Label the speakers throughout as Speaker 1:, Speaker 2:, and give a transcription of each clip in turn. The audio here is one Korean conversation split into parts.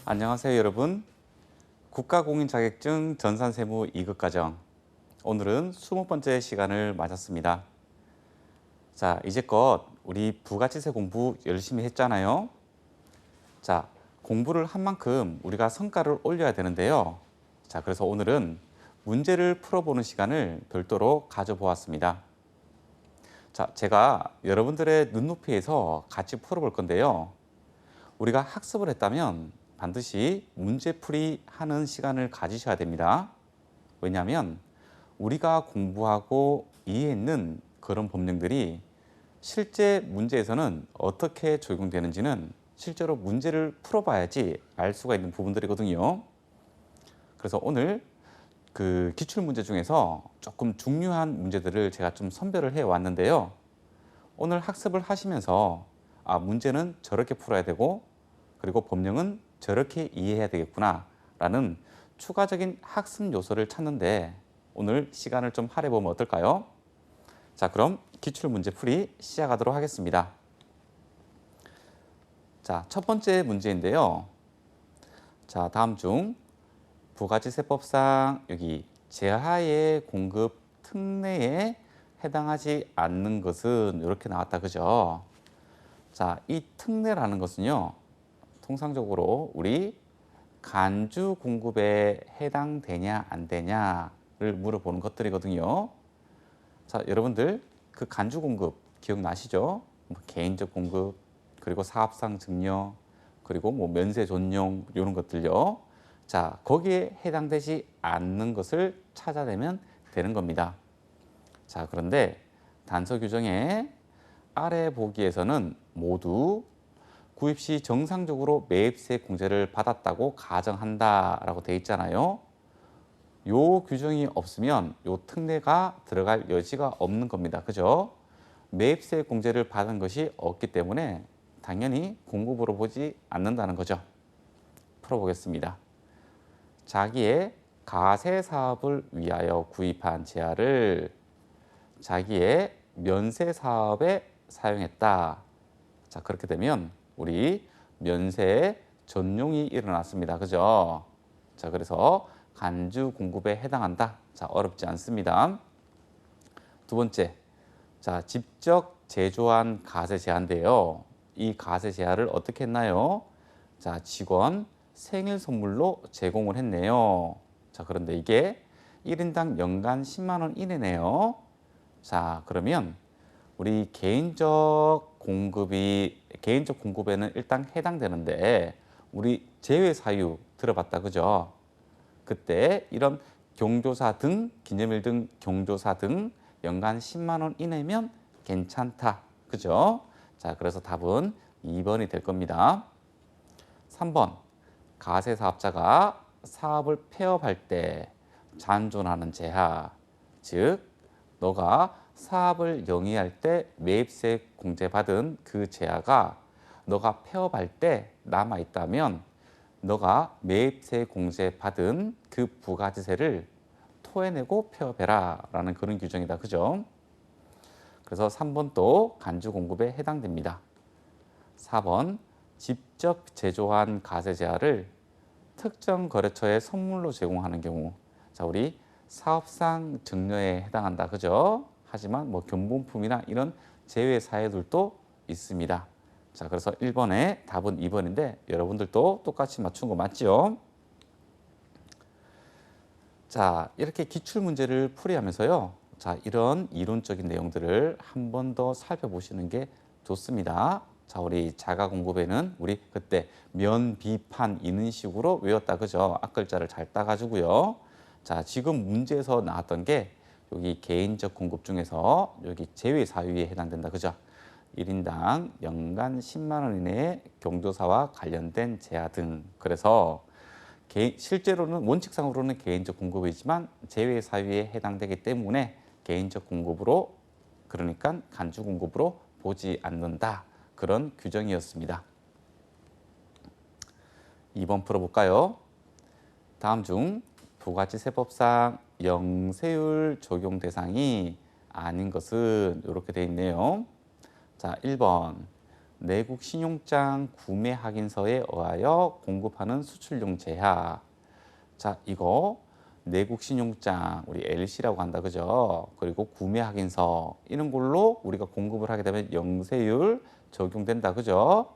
Speaker 1: 안녕하세요, 여러분. 국가공인 자격증 전산세무 2급 과정. 오늘은 20번째 시간을 맞았습니다. 자, 이제껏 우리 부가치세 공부 열심히 했잖아요. 자, 공부를 한 만큼 우리가 성과를 올려야 되는데요. 자, 그래서 오늘은 문제를 풀어보는 시간을 별도로 가져보았습니다. 자, 제가 여러분들의 눈높이에서 같이 풀어볼 건데요. 우리가 학습을 했다면 반드시 문제풀이 하는 시간을 가지셔야 됩니다. 왜냐하면 우리가 공부하고 이해했는 그런 법령들이 실제 문제에서는 어떻게 적용되는지는 실제로 문제를 풀어봐야지 알 수가 있는 부분들이거든요. 그래서 오늘 그 기출문제 중에서 조금 중요한 문제들을 제가 좀 선별을 해 왔는데요. 오늘 학습을 하시면서 문제는 저렇게 풀어야 되고 그리고 법령은 저렇게 이해해야 되겠구나 라는 추가적인 학습 요소를 찾는데 오늘 시간을 좀 할애보면 어떨까요? 자, 그럼 기출문제 풀이 시작하도록 하겠습니다. 자, 첫 번째 문제인데요. 자, 다음 중 부가치세법상 여기 제하의 공급 특례에 해당하지 않는 것은 이렇게 나왔다, 그죠? 자, 이 특례라는 것은요, 통상적으로 우리 간주 공급에 해당되냐 안 되냐를 물어보는 것들이거든요. 자, 여러분들 그 간주 공급 기억나시죠? 뭐 개인적 공급, 그리고 사업상 증여, 그리고 뭐 면세 존용 이런 것들요. 자, 거기에 해당되지 않는 것을 찾아내면 되는 겁니다. 자, 그런데 단서 규정에 아래 보기에서는 모두 구입 시 정상적으로 매입세 공제를 받았다고 가정한다라고 되어 있잖아요. 요 규정이 없으면 요 특례가 들어갈 여지가 없는 겁니다. 그죠? 매입세 공제를 받은 것이 없기 때문에 당연히 공급으로 보지 않는다는 거죠. 풀어보겠습니다. 자기의 가세 사업을 위하여 구입한 제하를 자기의 면세 사업에 사용했다. 자, 그렇게 되면 우리 면세 전용이 일어났습니다. 그죠? 자, 그래서 간주 공급에 해당한다. 자, 어렵지 않습니다. 두 번째, 자, 직접 제조한 가세 제한인데요. 이 가세 제한을 어떻게 했나요? 자, 직원 생일 선물로 제공을 했네요. 자, 그런데 이게 1인당 연간 10만 원 이내네요. 자, 그러면 우리 개인적 공급에는 일단 해당되는데 우리 제외 사유 들어봤다, 그죠? 그때 이런 경조사 등 기념일 등 경조사 등 연간 10만 원 이내면 괜찮다, 그죠? 자, 그래서 답은 2번이 될 겁니다. 3번 가세 사업자가 사업을 폐업할 때 잔존하는 제하, 즉 너가 사업을 영위할 때 매입세 공제받은 그 제하가 너가 폐업할 때 남아있다면 너가 매입세 공제받은 그 부가지세를 토해내고 폐업해라 라는 그런 규정이다. 그죠? 그래서 3번도 간주 공급에 해당됩니다. 4번 직접 제조한 가세 제하를 특정 거래처에 선물로 제공하는 경우, 자, 우리 사업상 증여에 해당한다. 그죠? 하지만 뭐 견본품이나 이런 제외 사유들도 있습니다. 자, 그래서 1번의 답은 2번인데 여러분들도 똑같이 맞춘 거 맞죠? 자, 이렇게 기출 문제를 풀이하면서요. 자, 이런 이론적인 내용들을 한 번 더 살펴보시는 게 좋습니다. 자, 우리 자가 공급에는 우리 그때 면, 비, 판 이런 식으로 외웠다. 그죠? 앞글자를 잘 따가지고요. 자, 지금 문제에서 나왔던 게 여기 개인적 공급 중에서 여기 제외 사유에 해당된다. 그죠? 1인당 연간 10만 원 이내의 경조사와 관련된 제하 등. 그래서 실제로는 원칙상으로는 개인적 공급이지만 제외 사유에 해당되기 때문에 개인적 공급으로, 그러니까 간주 공급으로 보지 않는다. 그런 규정이었습니다. 2번 풀어볼까요? 다음 중 부가치세법상 영세율 적용 대상이 아닌 것은 이렇게 돼 있네요. 자, 1번 내국 신용장 구매 확인서에 의하여 공급하는 수출용 제하. 자, 이거 내국 신용장 우리 LC라고 한다 그죠? 그리고 구매 확인서 이런 걸로 우리가 공급을 하게 되면 영세율 적용된다 그죠?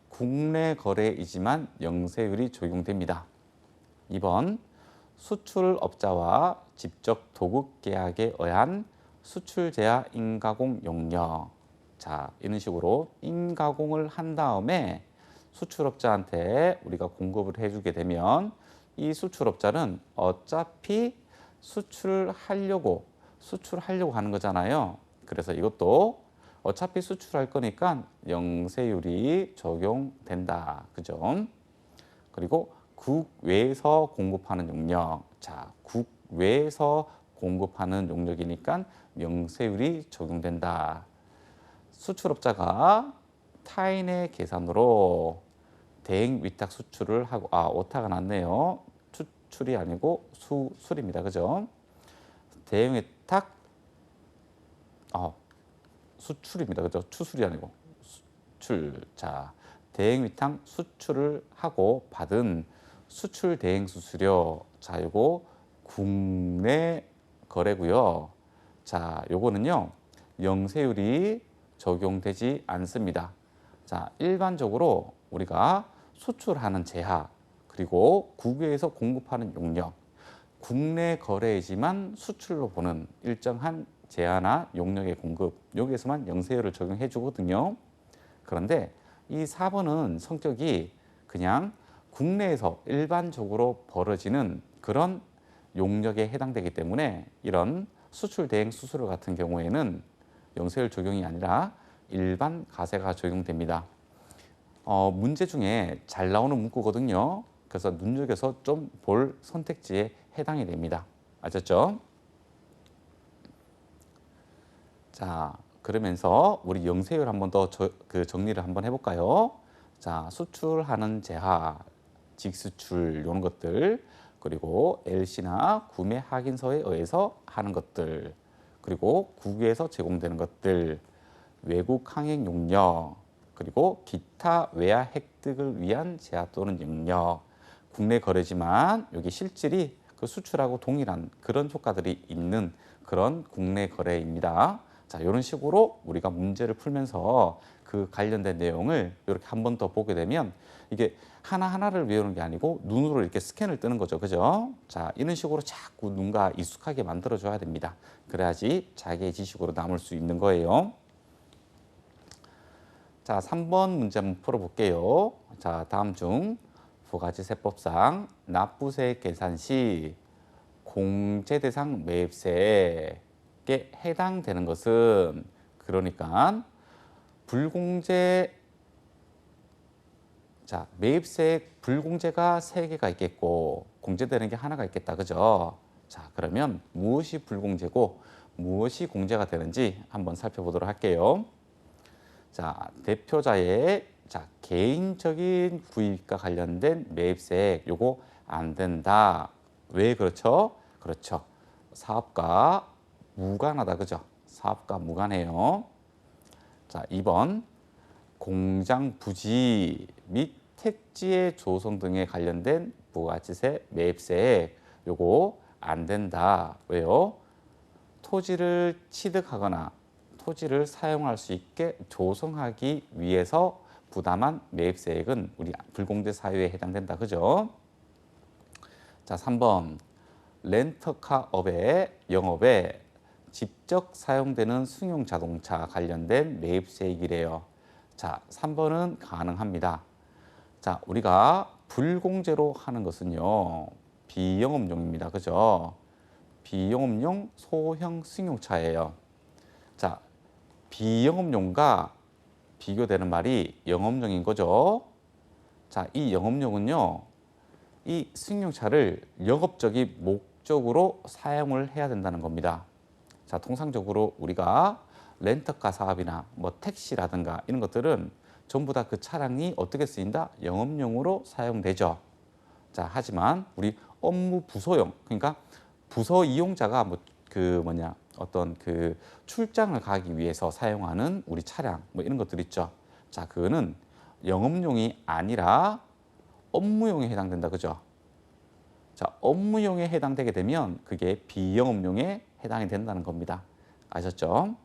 Speaker 1: 국내 거래이지만 영세율이 적용됩니다. 2번 수출업자와 직접 도급 계약에 의한 수출 제한 인가공 용역. 자, 이런 식으로 인가공을 한 다음에 수출업자한테 우리가 공급을 해주게 되면 이 수출업자는 어차피 수출하려고 하는 거잖아요. 그래서 이것도 어차피 수출할 거니까 영세율이 적용된다. 그죠? 그리고 국외에서 공급하는 용역. 자, 국외에서 공급하는 용역이니까 영세율이 적용된다. 수출업자가 타인의 계산으로 대행 위탁 수출을 하고 오타가 났네요. 수출이 아니고 수술입니다. 그죠? 대행 위탁 수출입니다. 그죠? 추술이 아니고 수출. 자, 대행 위탁 수출을 하고 받은 수출 대행 수수료. 자, 요거 국내 거래고요. 자, 요거는요. 영세율이 적용되지 않습니다. 자, 일반적으로 우리가 수출하는 제하 그리고 국외에서 공급하는 용역, 국내 거래이지만 수출로 보는 일정한 제한이나 용역의 공급, 여기에서만 영세율을 적용해 주거든요. 그런데 이 4번은 성격이 그냥 국내에서 일반적으로 벌어지는 그런 용역에 해당되기 때문에 이런 수출 대행 수수료 같은 경우에는 영세율 적용이 아니라 일반 가세가 적용됩니다. 문제 중에 잘 나오는 문구거든요. 그래서 눈여겨서 좀 볼 선택지에 해당이 됩니다. 아셨죠? 자, 그러면서 우리 영세율 한번 더 정리를 한번 해볼까요? 자, 수출하는 제하, 직수출 이런 것들, 그리고 LC나 구매 확인서에 의해서 하는 것들, 그리고 국외에서 제공되는 것들, 외국 항행 용역, 그리고 기타 외화 획득을 위한 제한 또는 영역, 국내 거래지만 여기 실질이 그 수출하고 동일한 그런 효과들이 있는 그런 국내 거래입니다. 자, 이런 식으로 우리가 문제를 풀면서 그 관련된 내용을 이렇게 한 번 더 보게 되면 이게 하나하나를 외우는 게 아니고 눈으로 이렇게 스캔을 뜨는 거죠. 그죠? 자, 이런 식으로 자꾸 눈과 익숙하게 만들어줘야 됩니다. 그래야지 자기의 지식으로 남을 수 있는 거예요. 자, 3번 문제 한번 풀어볼게요. 자, 다음 중 부가지세법상 납부세 계산 시 공제 대상 매입세에 해당되는 것은 그러니까 불공제 자, 매입세에 불공제가 3개가 있겠고 공제되는 게 하나가 있겠다. 그죠? 자, 그러면 무엇이 불공제고 무엇이 공제가 되는지 한번 살펴보도록 할게요. 자, 대표자의 개인적인 구입과 관련된 매입세 요거 안 된다. 왜 그렇죠? 그렇죠. 사업과 무관하다. 그죠? 사업과 무관해요. 자, 2번 공장 부지 및 택지의 조성 등에 관련된 부가가치세 매입세 요거 안 된다. 왜요? 토지를 취득하거나 토지를 사용할 수 있게 조성하기 위해서 부담한 매입세액은 우리 불공제 사유에 해당된다. 그죠? 자, 3번 렌터카업의 영업에 직접 사용되는 승용 자동차 관련된 매입세액이래요. 자, 3번은 가능합니다. 자, 우리가 불공제로 하는 것은요. 비영업용입니다. 그죠? 비영업용 소형 승용차예요. 자, 비영업용과 비교되는 말이 영업용인 거죠. 자, 이 영업용은요. 이 승용차를 영업적인 목적으로 사용을 해야 된다는 겁니다. 자, 통상적으로 우리가 렌터카 사업이나 뭐 택시라든가 이런 것들은 전부 다 그 차량이 어떻게 쓰인다? 영업용으로 사용되죠. 자, 하지만 우리 업무 부서용, 그러니까 부서 이용자가 어떤 그 출장을 가기 위해서 사용하는 우리 차량 뭐 이런 것들 있죠. 자, 그거는 영업용이 아니라 업무용에 해당된다. 그죠? 자, 업무용에 해당되게 되면 그게 비영업용에 해당이 된다는 겁니다. 아셨죠?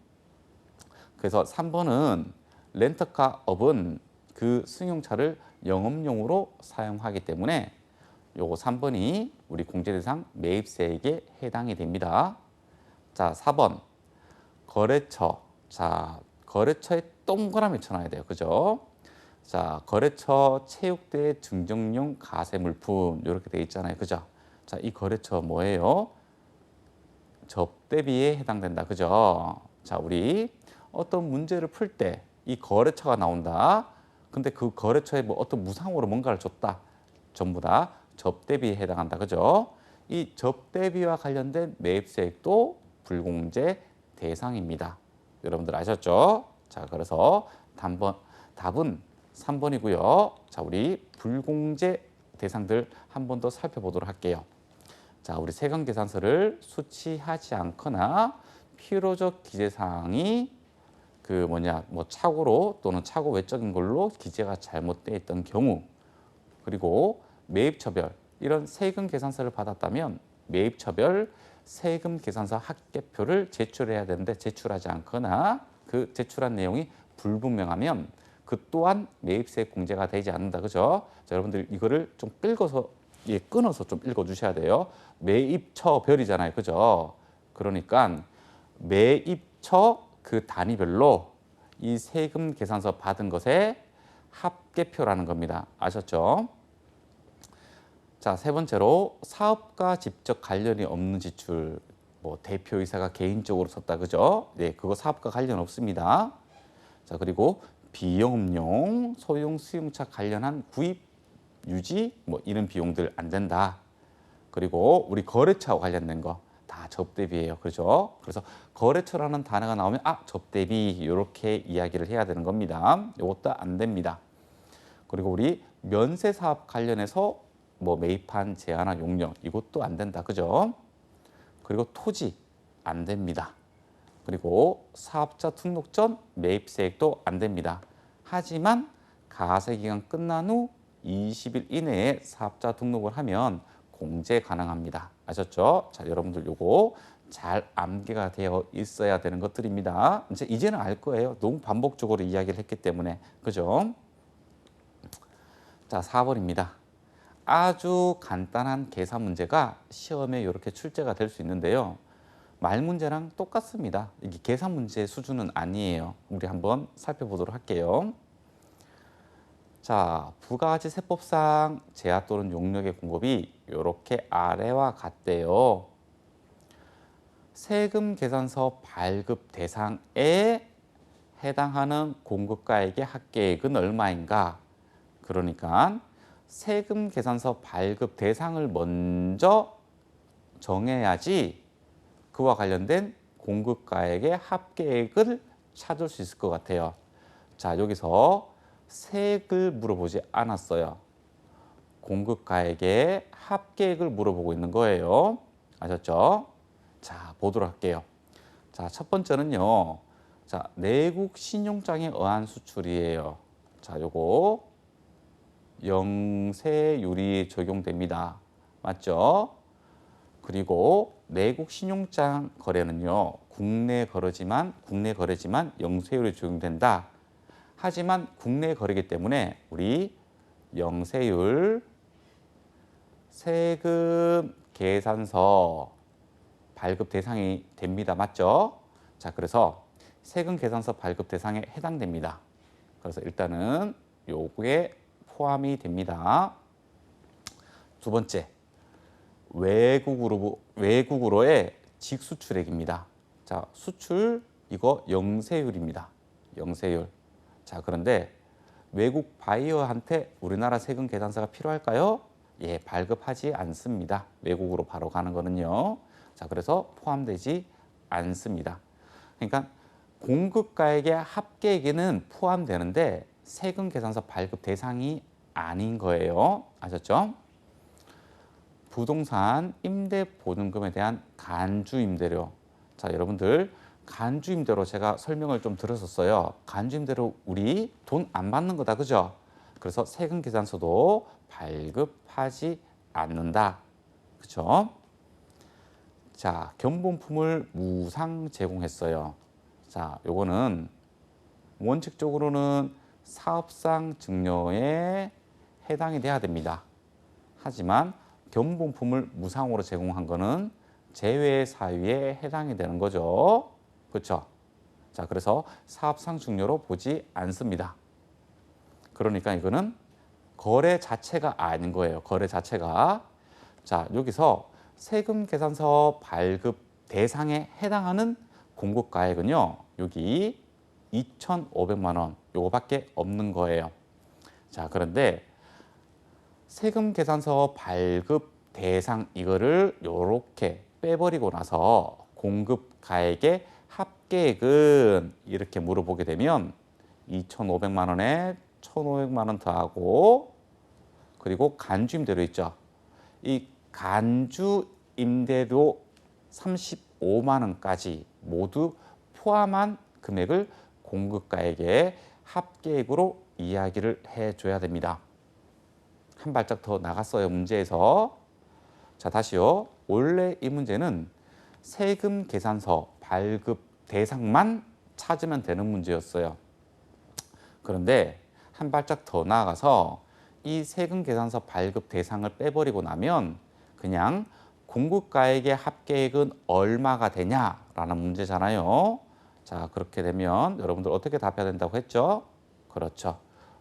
Speaker 1: 그래서 3번은 렌터카업은 그 승용차를 영업용으로 사용하기 때문에 요거 3번이 우리 공제대상 매입세액에 해당이 됩니다. 자, 4번 거래처. 자, 거래처에 동그라미 쳐놔야 돼요. 그죠? 자, 거래처 체육대 증정용 가세물품 이렇게 돼 있잖아요. 그죠? 자, 이 거래처 뭐예요? 접대비에 해당된다. 그죠? 자, 우리 어떤 문제를 풀 때 이 거래처가 나온다. 근데 그 거래처에 뭐 어떤 무상으로 뭔가를 줬다. 전부 다 접대비에 해당한다. 그죠? 이 접대비와 관련된 매입세액도 불공제 대상입니다. 여러분들 아셨죠? 자, 그래서 답은 3번이고요. 자, 우리 불공제 대상들 한 번 더 살펴보도록 할게요. 자, 우리 세금 계산서를 수치하지 않거나 필요적 기재사항이 착오로 또는 착오 외적인 걸로 기재가 잘못되어 있던 경우, 그리고 매입처별 이런 세금 계산서를 받았다면 매입처별 세금 계산서 합계표를 제출해야 되는데 제출하지 않거나 그 제출한 내용이 불분명하면 그 또한 매입세 공제가 되지 않는다. 그죠? 자, 여러분들 이거를 좀 끊어서 좀 읽어 주셔야 돼요. 매입처별이잖아요. 그죠? 그러니까 매입처 그 단위별로 이 세금 계산서 받은 것의 합계표라는 겁니다. 아셨죠? 자, 세 번째로 사업과 직접 관련이 없는 지출, 뭐 대표이사가 개인적으로 썼다. 그죠? 네, 그거 사업과 관련 없습니다. 자, 그리고 비영업용 소형 수용차 관련한 구입, 유지, 뭐 이런 비용들 안 된다. 그리고 우리 거래처와 관련된 거 다 접대비예요. 그렇죠? 그래서 거래처라는 단어가 나오면 접대비 이렇게 이야기를 해야 되는 겁니다. 이것도 안 됩니다. 그리고 우리 면세 사업 관련해서 뭐 매입한 제한화 용역 이것도 안 된다. 그죠? 그리고 토지 안 됩니다. 그리고 사업자 등록 전 매입세액도 안 됩니다. 하지만 가세기간 끝난 후 20일 이내에 사업자 등록을 하면 공제 가능합니다. 아셨죠? 자, 여러분들 요거 잘 암기가 되어 있어야 되는 것들입니다. 이제는 알 거예요. 너무 반복적으로 이야기를 했기 때문에. 그죠? 자, 4번입니다. 아주 간단한 계산 문제가 시험에 이렇게 출제가 될 수 있는데요. 말 문제랑 똑같습니다. 이게 계산 문제 수준은 아니에요. 우리 한번 살펴보도록 할게요. 자, 부가가치세법상 제한 또는 용역의 공급이 이렇게 아래와 같대요. 세금 계산서 발급 대상에 해당하는 공급가액의 합계액은 얼마인가? 그러니까 세금 계산서 발급 대상을 먼저 정해야지 그와 관련된 공급가액의 합계액을 찾을 수 있을 것 같아요. 자, 여기서 세액을 물어보지 않았어요. 공급가액의 합계액을 물어보고 있는 거예요. 아셨죠? 자, 보도록 할게요. 자, 첫 번째는요. 자, 내국 신용장에 의한 수출이에요. 자, 요거 영세율이 적용됩니다. 맞죠? 그리고 내국 신용장 거래는요. 국내 거래지만 영세율이 적용된다. 하지만 국내 거래이기 때문에 우리 영세율 세금 계산서 발급 대상이 됩니다. 맞죠? 자, 그래서 세금 계산서 발급 대상에 해당됩니다. 그래서 일단은 요거에 포함이 됩니다. 두 번째, 외국으로의 직수출액입니다. 자, 수출 이거 영세율입니다. 영세율. 자, 그런데 외국 바이어한테 우리나라 세금 계산서가 필요할까요? 예, 발급하지 않습니다. 외국으로 바로 가는 거는요. 자, 그래서 포함되지 않습니다. 그러니까 공급가액의 합계액에는 포함되는데 세금 계산서 발급 대상이 아닌 거예요. 아셨죠? 부동산 임대 보증금에 대한 간주 임대료. 자, 여러분들 간주임대로 제가 설명을 좀 들었었어요. 간주임대로 우리 돈 안 받는 거다, 그죠? 그래서 세금 계산서도 발급하지 않는다, 그죠? 자, 견본품을 무상 제공했어요. 자, 요거는 원칙적으로는 사업상 증여에 해당이 돼야 됩니다. 하지만 견본품을 무상으로 제공한 거는 제외 사유에 해당이 되는 거죠. 그렇죠? 자, 그래서 사업상 증여로 보지 않습니다. 그러니까 이거는 거래 자체가 아닌 거예요. 거래 자체가. 자, 여기서 세금 계산서 발급 대상에 해당하는 공급가액은요. 여기 2,500만 원 요거밖에 없는 거예요. 자, 그런데 세금 계산서 발급 대상 이거를 요렇게 빼버리고 나서 공급 가액의 합계액은 이렇게 물어보게 되면 2,500만 원에 1,500만 원 더하고 그리고 간주 임대료 있죠. 이 간주 임대료 35만 원까지 모두 포함한 금액을 공급가액의 합계액으로 이야기를 해줘야 됩니다. 한 발짝 더 나갔어요, 문제에서. 자, 다시요. 원래 이 문제는 세금 계산서 발급 대상만 찾으면 되는 문제였어요. 그런데 한 발짝 더 나아가서 이 세금 계산서 발급 대상을 빼버리고 나면 그냥 공급가액의 합계액은 얼마가 되냐라는 문제잖아요. 자, 그렇게 되면 여러분들 어떻게 답해야 된다고 했죠? 그렇죠.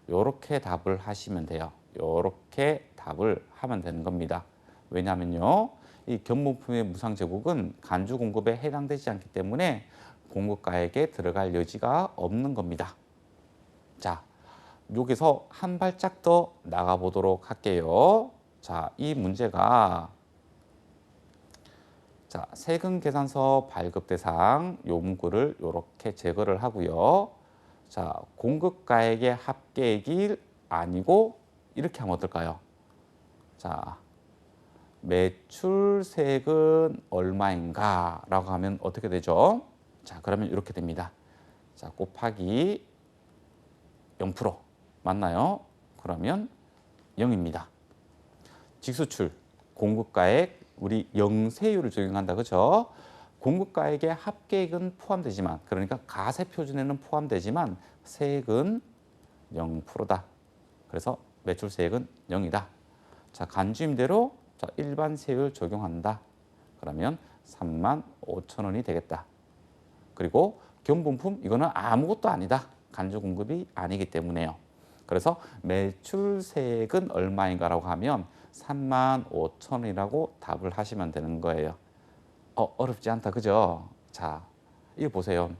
Speaker 1: 요렇게 답을 하시면 돼요. 요렇게 답을 하면 되는 겁니다. 왜냐하면요, 이 견본품의 무상 제공은 간주 공급에 해당되지 않기 때문에 공급가액에 들어갈 여지가 없는 겁니다. 자, 여기서 한 발짝 더 나가 보도록 할게요. 자, 이 문제가 자, 세금 계산서 발급 대상 요 문구를 이렇게 제거를 하고요. 자, 공급가액의 합계액이 아니고 이렇게 하면 어떨까요? 자, 매출세액은 얼마인가 라고 하면 어떻게 되죠? 자, 그러면 이렇게 됩니다. 자, 곱하기 0% 맞나요? 그러면 0입니다. 직수출, 공급가액, 우리 영세율을 적용한다, 그죠? 공급가액의 합계액은 포함되지만, 그러니까 가세표준에는 포함되지만 세액은 0%다. 그래서 매출세액은 0이다. 자, 간주임대로 자, 일반 세율 적용한다. 그러면 35,000원이 되겠다. 그리고 견본품 이거는 아무것도 아니다. 간주 공급이 아니기 때문에요. 그래서 매출세액은 얼마인가라고 하면 35,000원이라고 답을 하시면 되는 거예요. 어렵지 않다, 그죠? 자, 이거 보세요.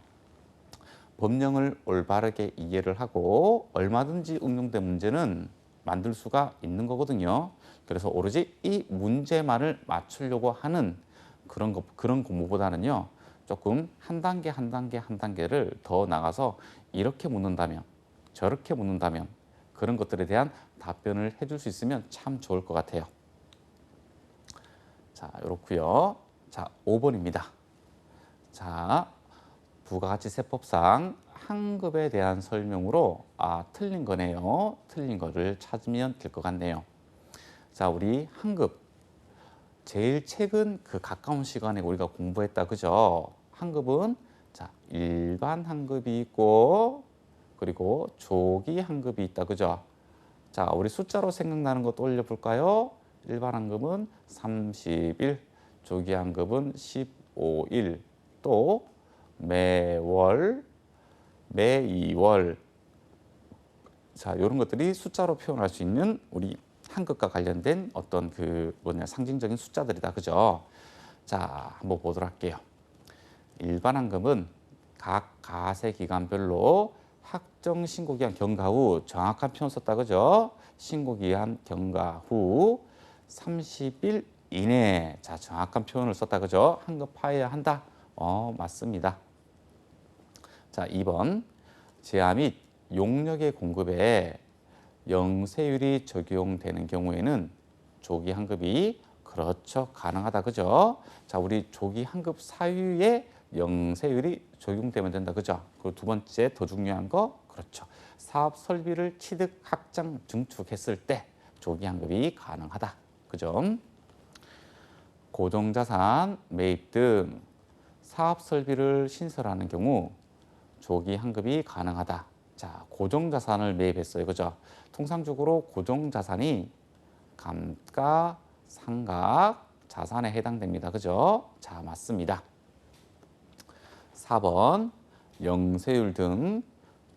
Speaker 1: 법령을 올바르게 이해를 하고 얼마든지 응용된 문제는 만들 수가 있는 거거든요. 그래서 오로지 이 문제만을 맞추려고 하는 그런 공부보다는요. 조금 한 단계를 더 나가서 이렇게 묻는다면 저렇게 묻는다면 그런 것들에 대한 답변을 해줄 수 있으면 참 좋을 것 같아요. 자, 이렇고요. 자, 5번입니다. 자, 부가가치세법상 환급에 대한 설명으로 틀린 거네요. 틀린 거를 찾으면 될 것 같네요. 자, 우리 환급 제일 최근 그 가까운 시간에 우리가 공부했다, 그죠? 환급은 자, 일반 환급이 있고 그리고 조기 환급이 있다, 그죠? 자, 우리 숫자로 생각나는 거 떠올려 볼까요? 일반 환급은 30일, 조기 환급은 15일, 또 매월, 매 2월. 자, 이런 것들이 숫자로 표현할 수 있는 우리 환급과 관련된 어떤 상징적인 숫자들이다, 그죠? 자, 한번 보도록 할게요. 일반 환급은 각 가세 기간별로 확정 신고기한 경과 후 정확한 표현 썼다, 그죠? 신고기한 경과 후 30일 이내. 자, 정확한 표현을 썼다, 그죠? 환급하여야 한다. 맞습니다. 자, 2번 제하 및 용역의 공급에 영세율이 적용되는 경우에는 조기 환급이 그렇죠, 가능하다, 그죠? 자, 우리 조기 환급 사유에 영세율이 적용되면 된다. 그죠? 그리고 두 번째 더 중요한 거 그렇죠. 사업 설비를 취득, 확장, 증축했을 때 조기 환급이 가능하다. 그죠? 고정자산 매입 등 사업 설비를 신설하는 경우 조기 환급이 가능하다. 자, 고정자산을 매입했어요. 그죠? 통상적으로 고정자산이 감가상각 자산에 해당됩니다. 그죠? 자, 맞습니다. 4번 영세율 등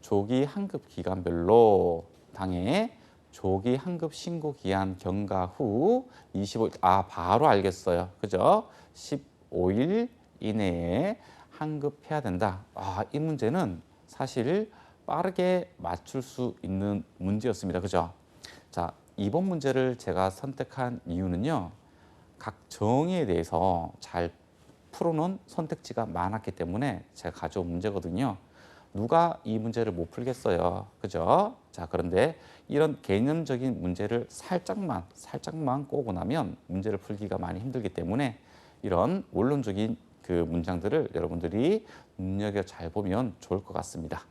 Speaker 1: 조기 환급 기간별로 당해 조기 환급 신고 기한 경과 후 25일 바로 알겠어요. 그죠? 15일 이내에 환급해야 된다. 이 문제는 사실 빠르게 맞출 수 있는 문제였습니다. 그죠? 자, 이번 문제를 제가 선택한 이유는요. 각 정의에 대해서 잘 풀어놓은 선택지가 많았기 때문에 제가 가져온 문제거든요. 누가 이 문제를 못 풀겠어요. 그죠? 자, 그런데 이런 개념적인 문제를 살짝만 꼬고 나면 문제를 풀기가 많이 힘들기 때문에 이런 원론적인 그 문장들을 여러분들이 눈여겨 잘 보면 좋을 것 같습니다.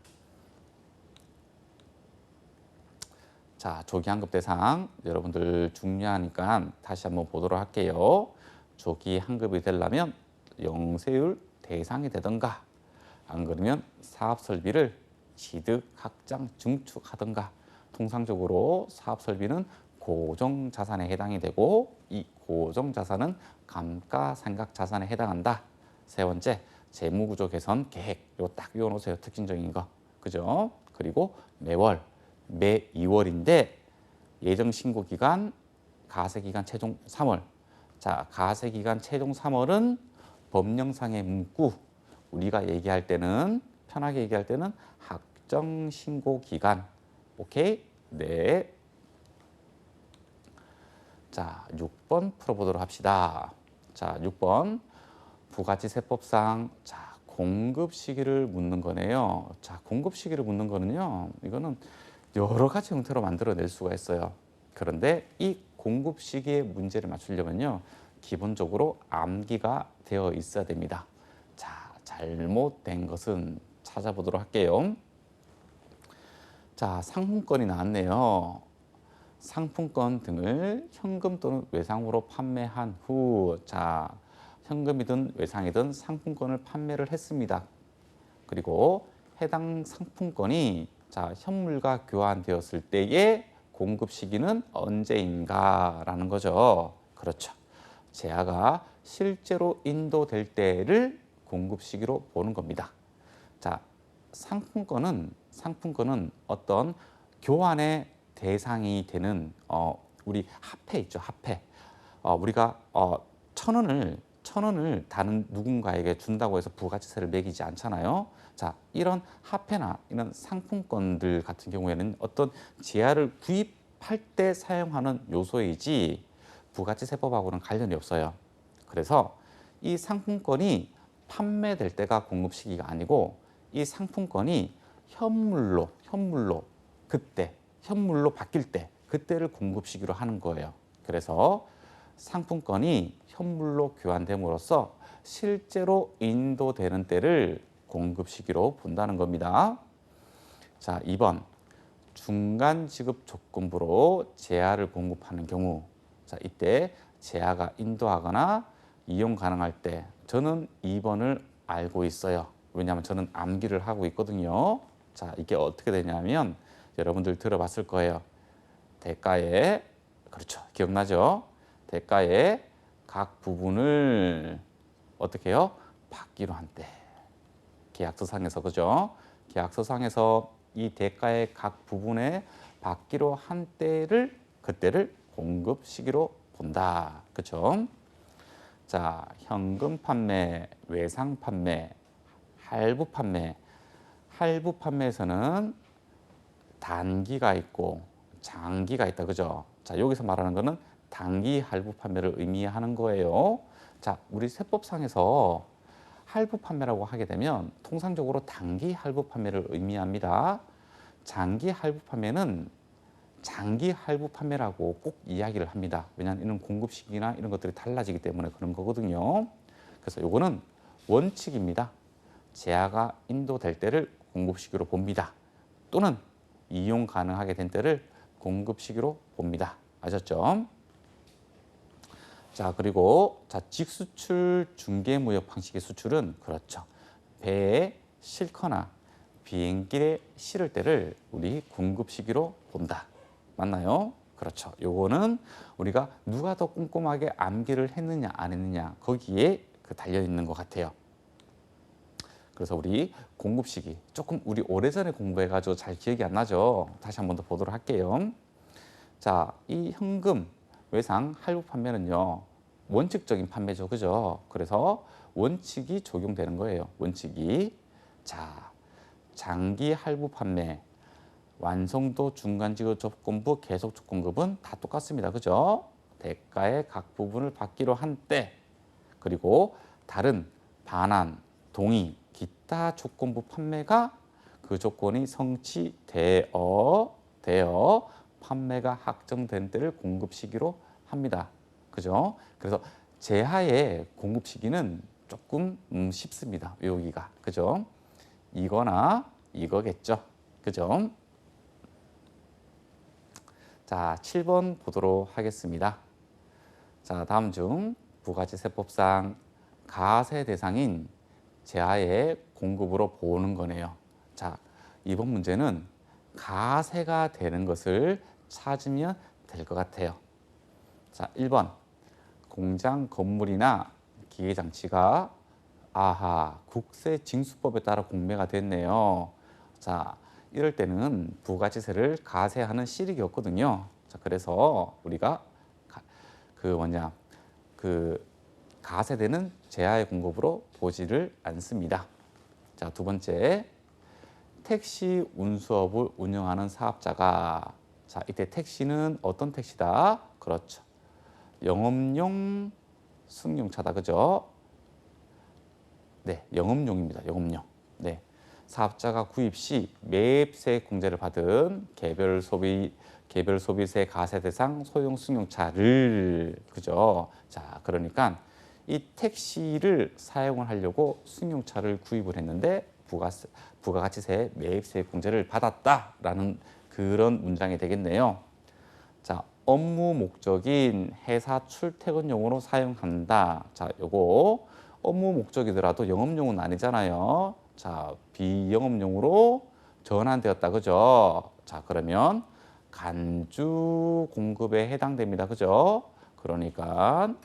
Speaker 1: 자, 조기 환급 대상 여러분들 중요하니까 다시 한번 보도록 할게요. 조기 환급이 되려면 영세율 대상이 되던가 안 그러면 사업 설비를 취득, 확장, 증축하던가 통상적으로 사업 설비는 고정 자산에 해당이 되고 이 고정 자산은 감가상각 자산에 해당한다. 세 번째, 재무구조 개선 계획. 이거 딱 외워놓으세요. 특징적인 거. 그죠? 그리고 매월, 매 2월인데 예정 신고 기간, 가세 기간 최종 3월. 자, 가세 기간 최종 3월은 법령상의 문구. 우리가 얘기할 때는 편하게 얘기할 때는 확정 신고 기간. 오케이? 네. 자, 6번 풀어보도록 합시다. 자, 6번 부가치세법상 자, 공급 시기를 묻는 거네요. 자, 공급 시기를 묻는 거는요. 이거는 여러 가지 형태로 만들어낼 수가 있어요. 그런데 이 공급 시기의 문제를 맞추려면요. 기본적으로 암기가 되어 있어야 됩니다. 자, 잘못된 것은 찾아보도록 할게요. 자, 상품권이 나왔네요. 상품권 등을 현금 또는 외상으로 판매한 후, 자, 현금이든 외상이든 상품권을 판매를 했습니다. 그리고 해당 상품권이 자, 현물과 교환되었을 때의 공급 시기는 언제인가라는 거죠. 그렇죠. 재화가 실제로 인도될 때를 공급 시기로 보는 겁니다. 자, 상품권은 어떤 교환의 대상이 되는 우리 화폐 있죠, 화폐. 우리가 1,000원을 다른 누군가에게 준다고 해서 부가치세를 매기지 않잖아요. 자, 이런 화폐나 이런 상품권들 같은 경우에는 어떤 재화를 구입할 때 사용하는 요소이지 부가치세법하고는 관련이 없어요. 그래서 이 상품권이 판매될 때가 공급 시기가 아니고 이 상품권이 현물로 현물로 바뀔 때 그때를 공급 시기로 하는 거예요. 그래서 상품권이 현물로 교환됨으로써 실제로 인도되는 때를 공급 시기로 본다는 겁니다. 자, 2번 중간 지급 조건부로 재화를 공급하는 경우 자, 이때 재화가 인도하거나 이용 가능할 때 저는 2번을 알고 있어요. 왜냐하면 저는 암기를 하고 있거든요. 자, 이게 어떻게 되냐면 여러분들 들어봤을 거예요. 대가에 그렇죠. 기억나죠? 대가의 각 부분을 어떻게 해요? 받기로 한 때. 계약서상에서 그죠? 계약서상에서 이 대가의 각 부분에 받기로 한 때를 그때를 공급 시기로 본다. 그렇죠? 자, 현금 판매, 외상 판매, 할부 판매. 할부 판매에서는 단기가 있고 장기가 있다. 그죠? 자, 여기서 말하는 거는 단기 할부 판매를 의미하는 거예요. 자, 우리 세법상에서 할부 판매라고 하게 되면 통상적으로 단기 할부 판매를 의미합니다. 장기 할부 판매는 장기 할부 판매라고 꼭 이야기를 합니다. 왜냐하면 이런 공급 시기나 이런 것들이 달라지기 때문에 그런 거거든요. 그래서 요거는 원칙입니다. 재화가 인도될 때를 공급 시기로 봅니다. 또는 이용 가능하게 된 때를 공급 시기로 봅니다. 아셨죠? 자, 그리고 직수출 중개무역 방식의 수출은 그렇죠. 배에 싣거나 비행기에 실을 때를 우리 공급 시기로 본다. 맞나요? 그렇죠. 요거는 우리가 누가 더 꼼꼼하게 암기를 했느냐 안 했느냐 거기에 달려 있는 것 같아요. 그래서 우리 공급 시기 조금 우리 오래전에 공부해가지고 잘 기억이 안 나죠. 다시 한 번 더 보도록 할게요. 자, 이 현금, 외상, 할부 판매는요. 원칙적인 판매죠. 그죠? 그래서 원칙이 적용되는 거예요. 원칙이. 자, 장기 할부 판매, 완성도 중간지급 조건부, 계속 조건급은 다 똑같습니다. 그죠? 대가의 각 부분을 받기로 한 때, 그리고 다른 반환, 동의, 기타 조건부 판매가 그 조건이 성취되어 판매가 확정된 때를 공급 시기로 합니다. 그죠? 그래서 제하의 공급 시기는 조금 쉽습니다. 외우기가. 그죠? 이거나 이거겠죠. 그죠? 자, 7번 보도록 하겠습니다. 자, 다음 중 부가치세법상 가세 대상인 제하의 공급으로 보는 거네요. 자, 이번 문제는 가세가 되는 것을 찾으면 될 것 같아요. 자, 1번 공장 건물이나 기계장치가 국세징수법에 따라 공매가 됐네요. 자, 이럴 때는 부가치세를 가세하는 실익이 없거든요. 자, 그래서 우리가 가세되는 제하의 공급으로 보지를 않습니다. 자, 두 번째, 택시 운수업을 운영하는 사업자가, 자, 이때 택시는 어떤 택시다? 그렇죠. 영업용 승용차다. 그죠? 네, 영업용입니다. 영업용. 네. 사업자가 구입 시 매입세 공제를 받은 개별 소비세 가세 대상 소형 승용차를, 그죠? 자, 그러니까 이 택시를 사용을 하려고 승용차를 구입을 했는데 부가가치세 매입세 공제를 받았다라는 그런 문장이 되겠네요. 자, 업무 목적인 회사 출퇴근용으로 사용한다. 자, 요거 업무 목적이더라도 영업용은 아니잖아요. 자, 비영업용으로 전환되었다. 그죠? 자, 그러면 간주 공급에 해당됩니다. 그죠? 그러니까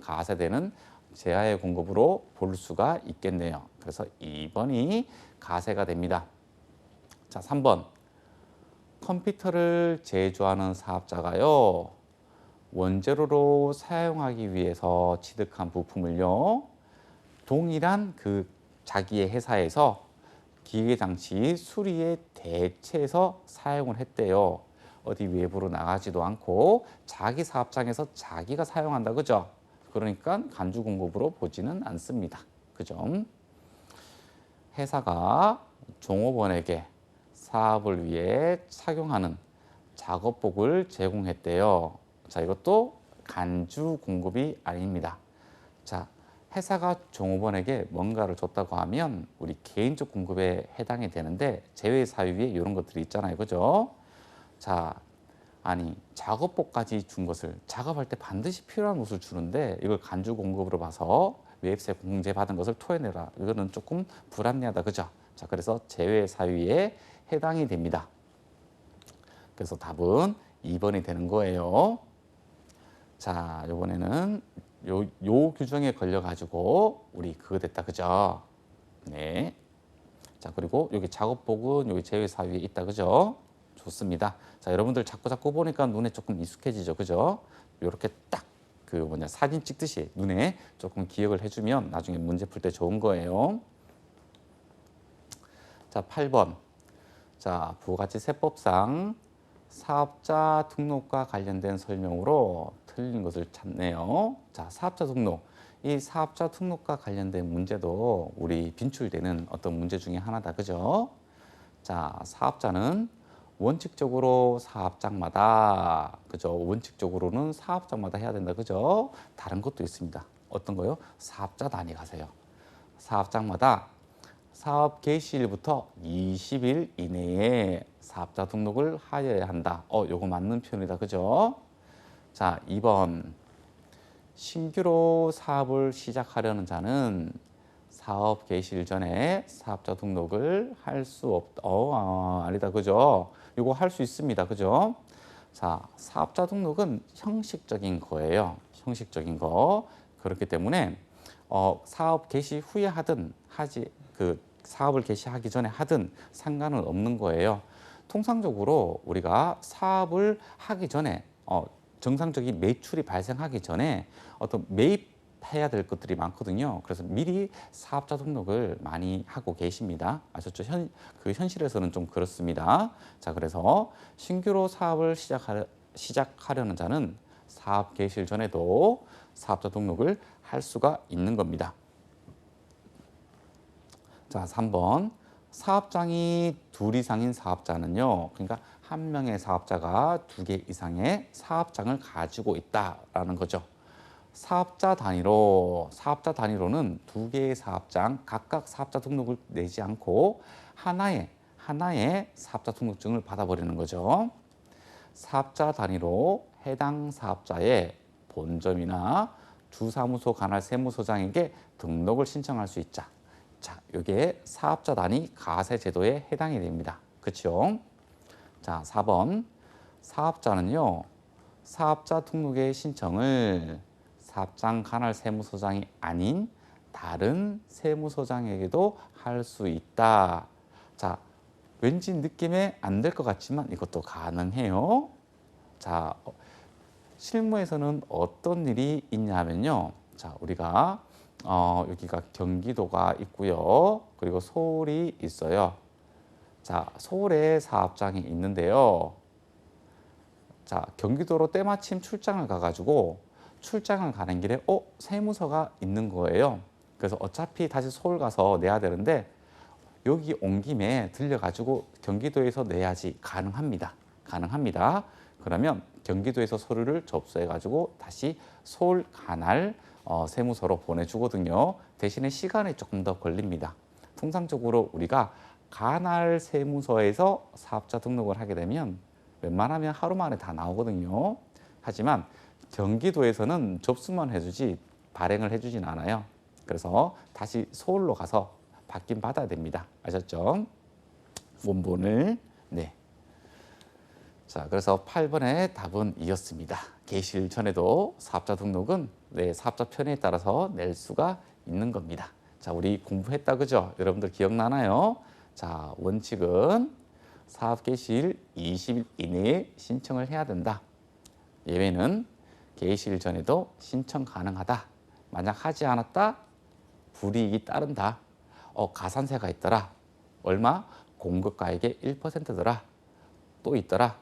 Speaker 1: 가세되는 제하의 공급으로 볼 수가 있겠네요. 그래서 2번이 가세가 됩니다. 자, 3번. 컴퓨터를 제조하는 사업자가요. 원재료로 사용하기 위해서 취득한 부품을요. 동일한 자기의 회사에서 기계장치 수리에 대체해서 사용을 했대요. 어디 외부로 나가지도 않고 자기 사업장에서 자기가 사용한다. 그죠? 그러니까 간주 공급으로 보지는 않습니다. 그죠? 회사가 종업원에게 사업을 위해 착용하는 작업복을 제공했대요. 자, 이것도 간주 공급이 아닙니다. 자, 회사가 종업원에게 뭔가를 줬다고 하면 우리 개인적 공급에 해당이 되는데 제외 사유에 이런 것들이 있잖아요. 그죠? 자, 아니 작업복까지 준 것을 작업할 때 반드시 필요한 것을 주는데 이걸 간주 공급으로 봐서 매입세 공제 받은 것을 토해내라. 이거는 조금 불합리하다. 그죠? 자, 그래서 제외 사유에 해당이 됩니다. 그래서 답은 2번이 되는 거예요. 자, 이번에는 요 규정에 걸려가지고 우리 그거 됐다. 그죠? 네. 자, 그리고 여기 작업복은 여기 제외 사유에 있다. 그죠? 좋습니다. 자, 여러분들 자꾸 보니까 눈에 조금 익숙해지죠. 그죠? 이렇게 딱 사진 찍듯이 눈에 조금 기억을 해주면 나중에 문제 풀 때 좋은 거예요. 자, 8번. 자, 부가치세법상 사업자 등록과 관련된 설명으로 틀린 것을 찾네요. 자, 사업자 등록. 이 사업자 등록과 관련된 문제도 우리 빈출되는 어떤 문제 중에 하나다. 그죠? 자, 사업자는 원칙적으로 사업장마다, 그죠? 원칙적으로는 사업장마다 해야 된다. 그죠? 다른 것도 있습니다. 어떤 거요? 사업자 단위 가세요. 사업장마다 사업 개시일부터 20일 이내에 사업자 등록을 하여야 한다. 요거 맞는 표현이다. 그죠? 자, 2번. 신규로 사업을 시작하려는 자는 사업 개시일 전에 사업자 등록을 할 수 없다. 아니다. 그죠? 이거 할 수 있습니다. 그죠? 자, 사업자 등록은 형식적인 거예요. 형식적인 거. 그렇기 때문에 사업 개시 후에 하든 사업을 개시하기 전에 하든 상관은 없는 거예요. 통상적으로 우리가 사업을 하기 전에 정상적인 매출이 발생하기 전에 어떤 매입해야 될 것들이 많거든요. 그래서 미리 사업자 등록을 많이 하고 계십니다. 아셨죠? 현실에서는 좀 그렇습니다. 자, 그래서 신규로 사업을 시작하려는 자는 사업 개시일 전에도 사업자 등록을 할 수가 있는 겁니다. 자, 3번. 사업장이 둘 이상인 사업자는요. 그러니까 한 명의 사업자가 2개 이상의 사업장을 가지고 있다라는 거죠. 사업자 단위로는 2개의 사업장 각각 사업자 등록을 내지 않고 하나의 사업자 등록증을 받아버리는 거죠. 사업자 단위로 해당 사업자의 본점이나 주사무소 관할 세무서장에게 등록을 신청할 수 있자. 자, 이게 사업자 단위 가세 제도에 해당이 됩니다. 그렇죠? 자, 4번. 사업자는요. 사업자 등록의 신청을 사업장 관할 세무서장이 아닌 다른 세무서장에게도 할 수 있다. 자, 왠지 느낌에 안 될 것 같지만 이것도 가능해요. 자, 실무에서는 어떤 일이 있냐면요. 자, 우리가 여기가 경기도가 있고요. 그리고 서울이 있어요. 자, 서울에 사업장이 있는데요. 자, 경기도로 때마침 출장을 가가지고 출장을 가는 길에 세무서가 있는 거예요. 그래서 어차피 다시 서울 가서 내야 되는데 여기 온 김에 들려가지고 경기도에서 내야지. 가능합니다. 그러면 경기도에서 서류를 접수해가지고 다시 서울 관할 세무서로 보내주거든요. 대신에 시간이 조금 더 걸립니다. 통상적으로 우리가 관할 세무서에서 사업자 등록을 하게 되면 웬만하면 하루 만에 다 나오거든요. 하지만 경기도에서는 접수만 해주지 발행을 해주진 않아요. 그래서 다시 서울로 가서 받긴 받아야 됩니다. 아셨죠? 원본을. 네. 자, 그래서 8번의 답은 이었습니다. 개시일 전에도 사업자 등록은 사업자 편의에 따라서 낼 수가 있는 겁니다. 자, 우리 공부했다. 그죠? 여러분들 기억나나요? 자, 원칙은 사업 개시일 20일 이내에 신청을 해야 된다. 예외는 개시일 전에도 신청 가능하다. 만약 하지 않았다, 불이익이 따른다. 가산세가 있더라. 얼마? 공급가액의 1%더라. 또 있더라.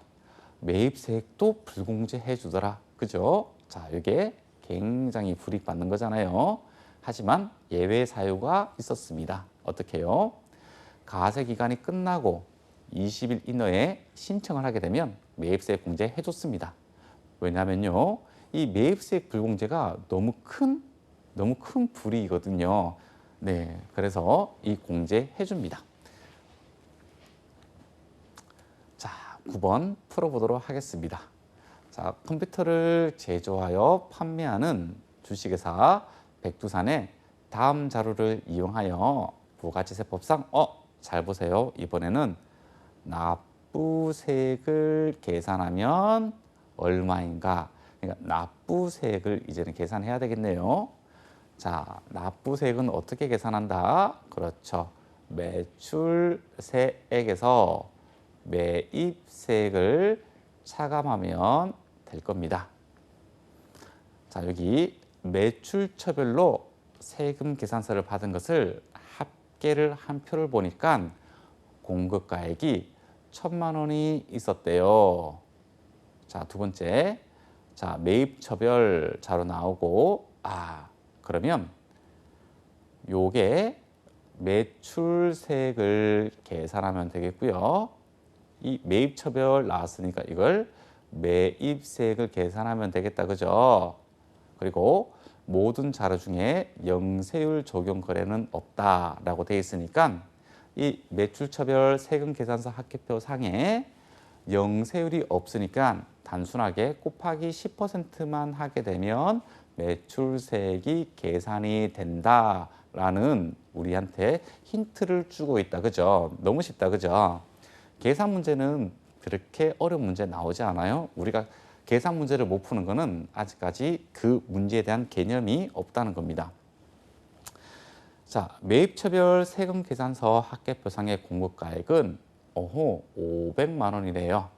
Speaker 1: 매입세액도 불공제해 주더라. 그죠? 자, 이게 굉장히 불이익 받는 거잖아요. 하지만 예외 사유가 있었습니다. 어떻게 해요? 가세 기간이 끝나고 20일 이내에 신청을 하게 되면 매입세액 공제해 줬습니다. 왜냐면요. 이 매입세액 불공제가 너무 큰 불이익이거든요. 네, 그래서 이 공제해 줍니다. 자, 9번 풀어보도록 하겠습니다. 자, 컴퓨터를 제조하여 판매하는 주식회사 백두산의 다음 자료를 이용하여 부가치세법상 잘 보세요. 이번에는 납부세액을 계산하면 얼마인가? 그러니까 납부세액을 이제는 계산해야 되겠네요. 자, 납부세액은 어떻게 계산한다? 그렇죠. 매출세액에서 매입세액을 차감하면 될 겁니다. 자, 여기 매출처별로 세금 계산서를 받은 것을 합계를 한 표를 보니까 공급가액이 1,000만 원이 있었대요. 자, 두 번째. 자, 매입처별 자료 나오고, 그러면 요게 매출세액을 계산하면 되겠고요. 이 매입처별 나왔으니까 이걸 매입세액을 계산하면 되겠다. 그죠? 그리고 모든 자료 중에 영세율 적용 거래는 없다라고 되어 있으니까 이 매출처별 세금 계산서 합계표 상에 영세율이 없으니까 단순하게 곱하기 10%만 하게 되면 매출세액이 계산이 된다라는 우리한테 힌트를 주고 있다. 그죠? 너무 쉽다. 그죠? 계산 문제는 그렇게 어려운 문제 나오지 않아요. 우리가 계산 문제를 못 푸는 거는 아직까지 그 문제에 대한 개념이 없다는 겁니다. 자, 매입처별 세금 계산서 합계표상의 공급가액은 500만 원이래요.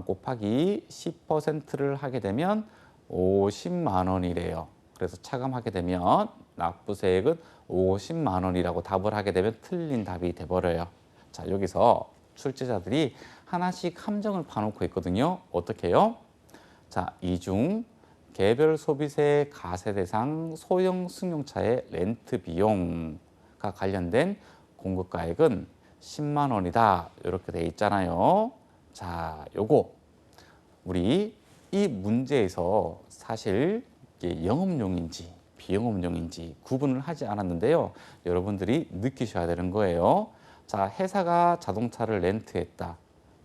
Speaker 1: 곱하기 10%를 하게 되면 50만 원이래요. 그래서 차감하게 되면 납부세액은 50만 원이라고 답을 하게 되면 틀린 답이 돼버려요. 자, 여기서 출제자들이 하나씩 함정을 파놓고 있거든요. 어떻게 해요? 자, 이 중 개별 소비세 가세 대상 소형 승용차의 렌트 비용과 관련된 공급가액은 10만 원이다. 이렇게 돼 있잖아요. 자, 요거 우리 이 문제에서 사실 이게 영업용인지 비영업용인지 구분을 하지 않았는데요. 여러분들이 느끼셔야 되는 거예요. 자, 회사가 자동차를 렌트했다.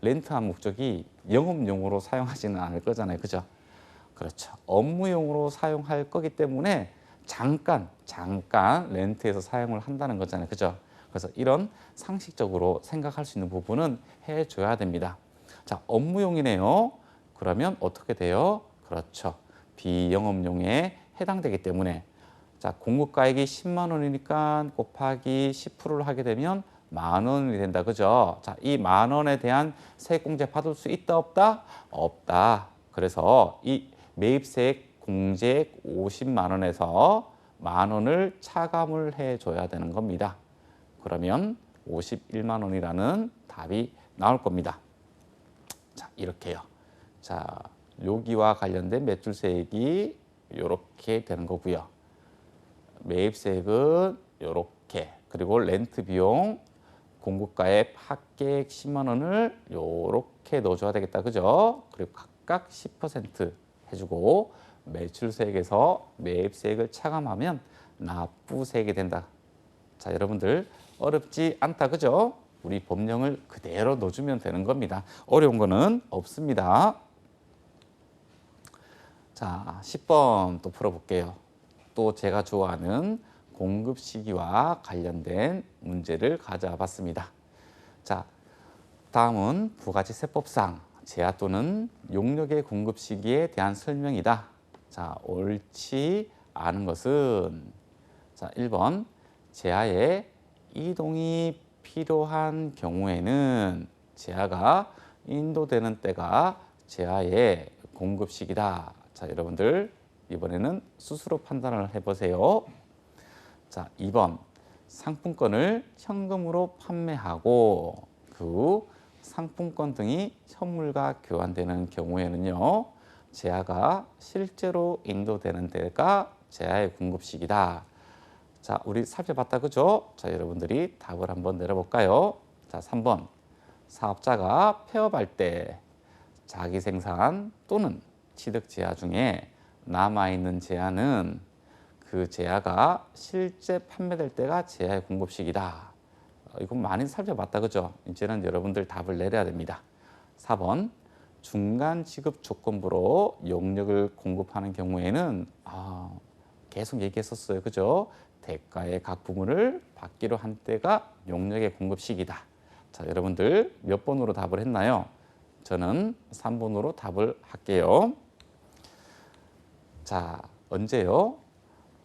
Speaker 1: 렌트한 목적이 영업용으로 사용하지는 않을 거잖아요. 그죠? 그렇죠. 업무용으로 사용할 거기 때문에 잠깐 렌트해서 사용을 한다는 거잖아요. 그죠? 그래서 이런 상식적으로 생각할 수 있는 부분은 해줘야 됩니다. 자, 업무용이네요. 그러면 어떻게 돼요? 그렇죠. 비영업용에 해당되기 때문에 자, 공급가액이 10만 원이니까 곱하기 10%를 하게 되면 만 원이 된다. 그죠? 자, 이 만 원에 대한 세액공제 받을 수 있다, 없다? 없다. 그래서 이 매입세액 공제액 50만 원에서 만 원을 차감을 해줘야 되는 겁니다. 그러면 51만 원이라는 답이 나올 겁니다. 자, 이렇게요. 자, 여기와 관련된 매출세액이 이렇게 되는 거고요. 매입세액은 이렇게, 그리고 렌트 비용, 공급가액 합계액 10만 원을 이렇게 넣어줘야 되겠다. 그죠? 그리고 각각 10% 해주고 매출세액에서 매입세액을 차감하면 납부세액이 된다. 자, 여러분들 어렵지 않다. 그죠? 우리 법령을 그대로 넣어주면 되는 겁니다. 어려운 거는 없습니다. 자, 10번 또 풀어볼게요. 또 제가 좋아하는 공급 시기와 관련된 문제를 가져와 봤습니다. 자, 다음은 부가치세법상 제한 또는 용역의 공급 시기에 대한 설명이다. 자, 옳지 않은 것은 자, 1번 제하에 이동이 필요한 경우에는 제하가 인도되는 때가 제하의 공급 시기다. 자, 여러분들 이번에는 스스로 판단을 해보세요. 자, 2번 상품권을 현금으로 판매하고 그 상품권 등이 현물과 교환되는 경우에는요. 제하가 실제로 인도되는 때가 제하의 공급 시기다. 자, 우리 살펴봤다. 그죠? 자, 여러분들이 답을 한번 내려볼까요? 자, 3번 사업자가 폐업할 때 자기 생산 또는 취득 제하 중에 남아있는 제하는 그 제하가 실제 판매될 때가 제하의 공급 시기다. 이건 많이 살펴봤다. 그죠? 이제는 여러분들 답을 내려야 됩니다. 4번 중간 지급 조건부로 용역을 공급하는 경우에는 계속 얘기했었어요. 그죠? 대가의 각 부분을 받기로 한 때가 용역의 공급 시기다. 자, 여러분들 몇 번으로 답을 했나요? 저는 3번으로 답을 할게요. 자, 언제요?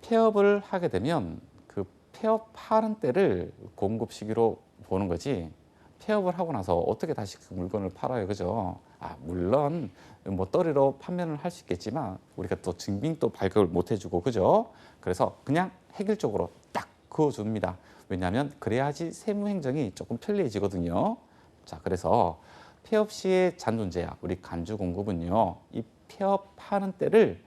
Speaker 1: 폐업을 하게 되면 그 폐업하는 때를 공급 시기로 보는 거지, 폐업을 하고 나서 어떻게 다시 그 물건을 팔아요. 그죠? 물론 뭐 떨이로 판매를 할 수 있겠지만 우리가 또 증빙도 발급을 못 해주고, 그죠? 그래서 그냥 획일적으로 딱 그어줍니다. 왜냐하면 그래야지 세무행정이 조금 편리해지거든요. 자, 그래서 폐업 시의 잔존제약, 우리 간주 공급은요, 이 폐업하는 때를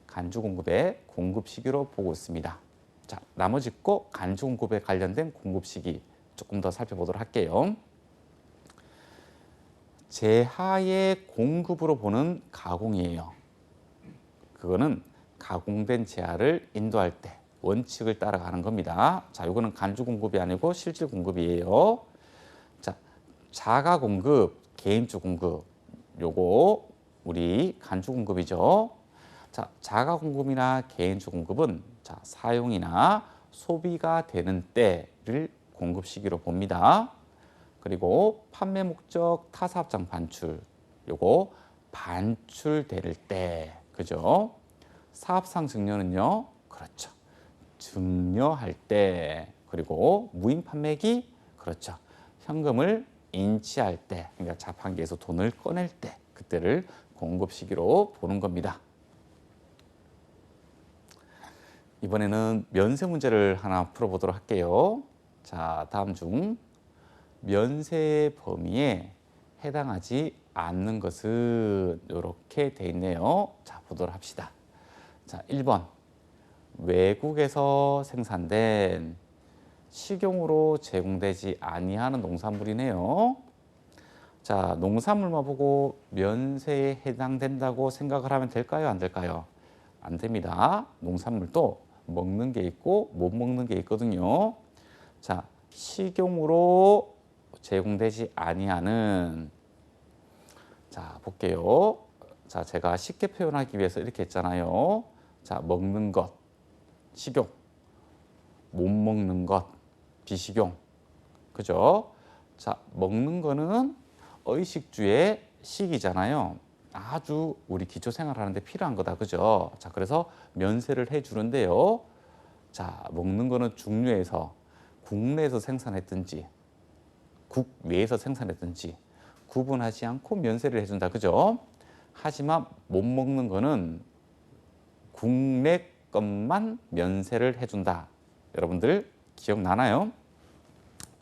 Speaker 1: 간주 공급의 공급 시기로 보고 있습니다. 자, 나머지 거 간주 공급에 관련된 공급 시기 조금 더 살펴보도록 할게요. 제하의 공급으로 보는 가공이에요. 그거는 가공된 재화를 인도할 때 원칙을 따라가는 겁니다. 자, 이거는 간주 공급이 아니고 실질 공급이에요. 자, 자가 공급, 개인주 공급. 요거 우리 간주 공급이죠. 자, 자가 공급이나 개인주 공급은 자, 사용이나 소비가 되는 때를 공급 시기로 봅니다. 그리고 판매 목적 타사업장 반출. 요거 반출될 때. 그죠? 사업상 증여는요. 그렇죠. 증여할 때. 그리고 무인 판매기. 그렇죠. 현금을 인치할 때. 그러니까 자판기에서 돈을 꺼낼 때. 그때를 공급 시기로 보는 겁니다. 이번에는 면세 문제를 하나 풀어보도록 할게요. 자, 다음 중 면세의 범위에 해당하지 않는 것은 이렇게 돼 있네요. 자, 보도록 합시다. 자, 1번 외국에서 생산된 식용으로 제공되지 아니하는 농산물이네요. 자, 농산물만 보고 면세에 해당된다고 생각을 하면 될까요? 안 될까요? 안 됩니다. 농산물도 먹는 게 있고 못 먹는 게 있거든요. 자, 식용으로 제공되지 아니하는 자, 볼게요. 자, 제가 쉽게 표현하기 위해서 이렇게 했잖아요. 자, 먹는 것, 식용, 못 먹는 것, 비식용. 그죠? 자, 먹는 거는 의식주의 식이잖아요. 아주 우리 기초 생활하는데 필요한 거다. 그죠? 자, 그래서 면세를 해 주는데요. 자, 먹는 거는 중류에서 국내에서 생산했든지 국외에서 생산했든지 구분하지 않고 면세를 해준다. 그죠? 하지만 못 먹는 거는 국내 것만 면세를 해준다. 여러분들 기억나나요?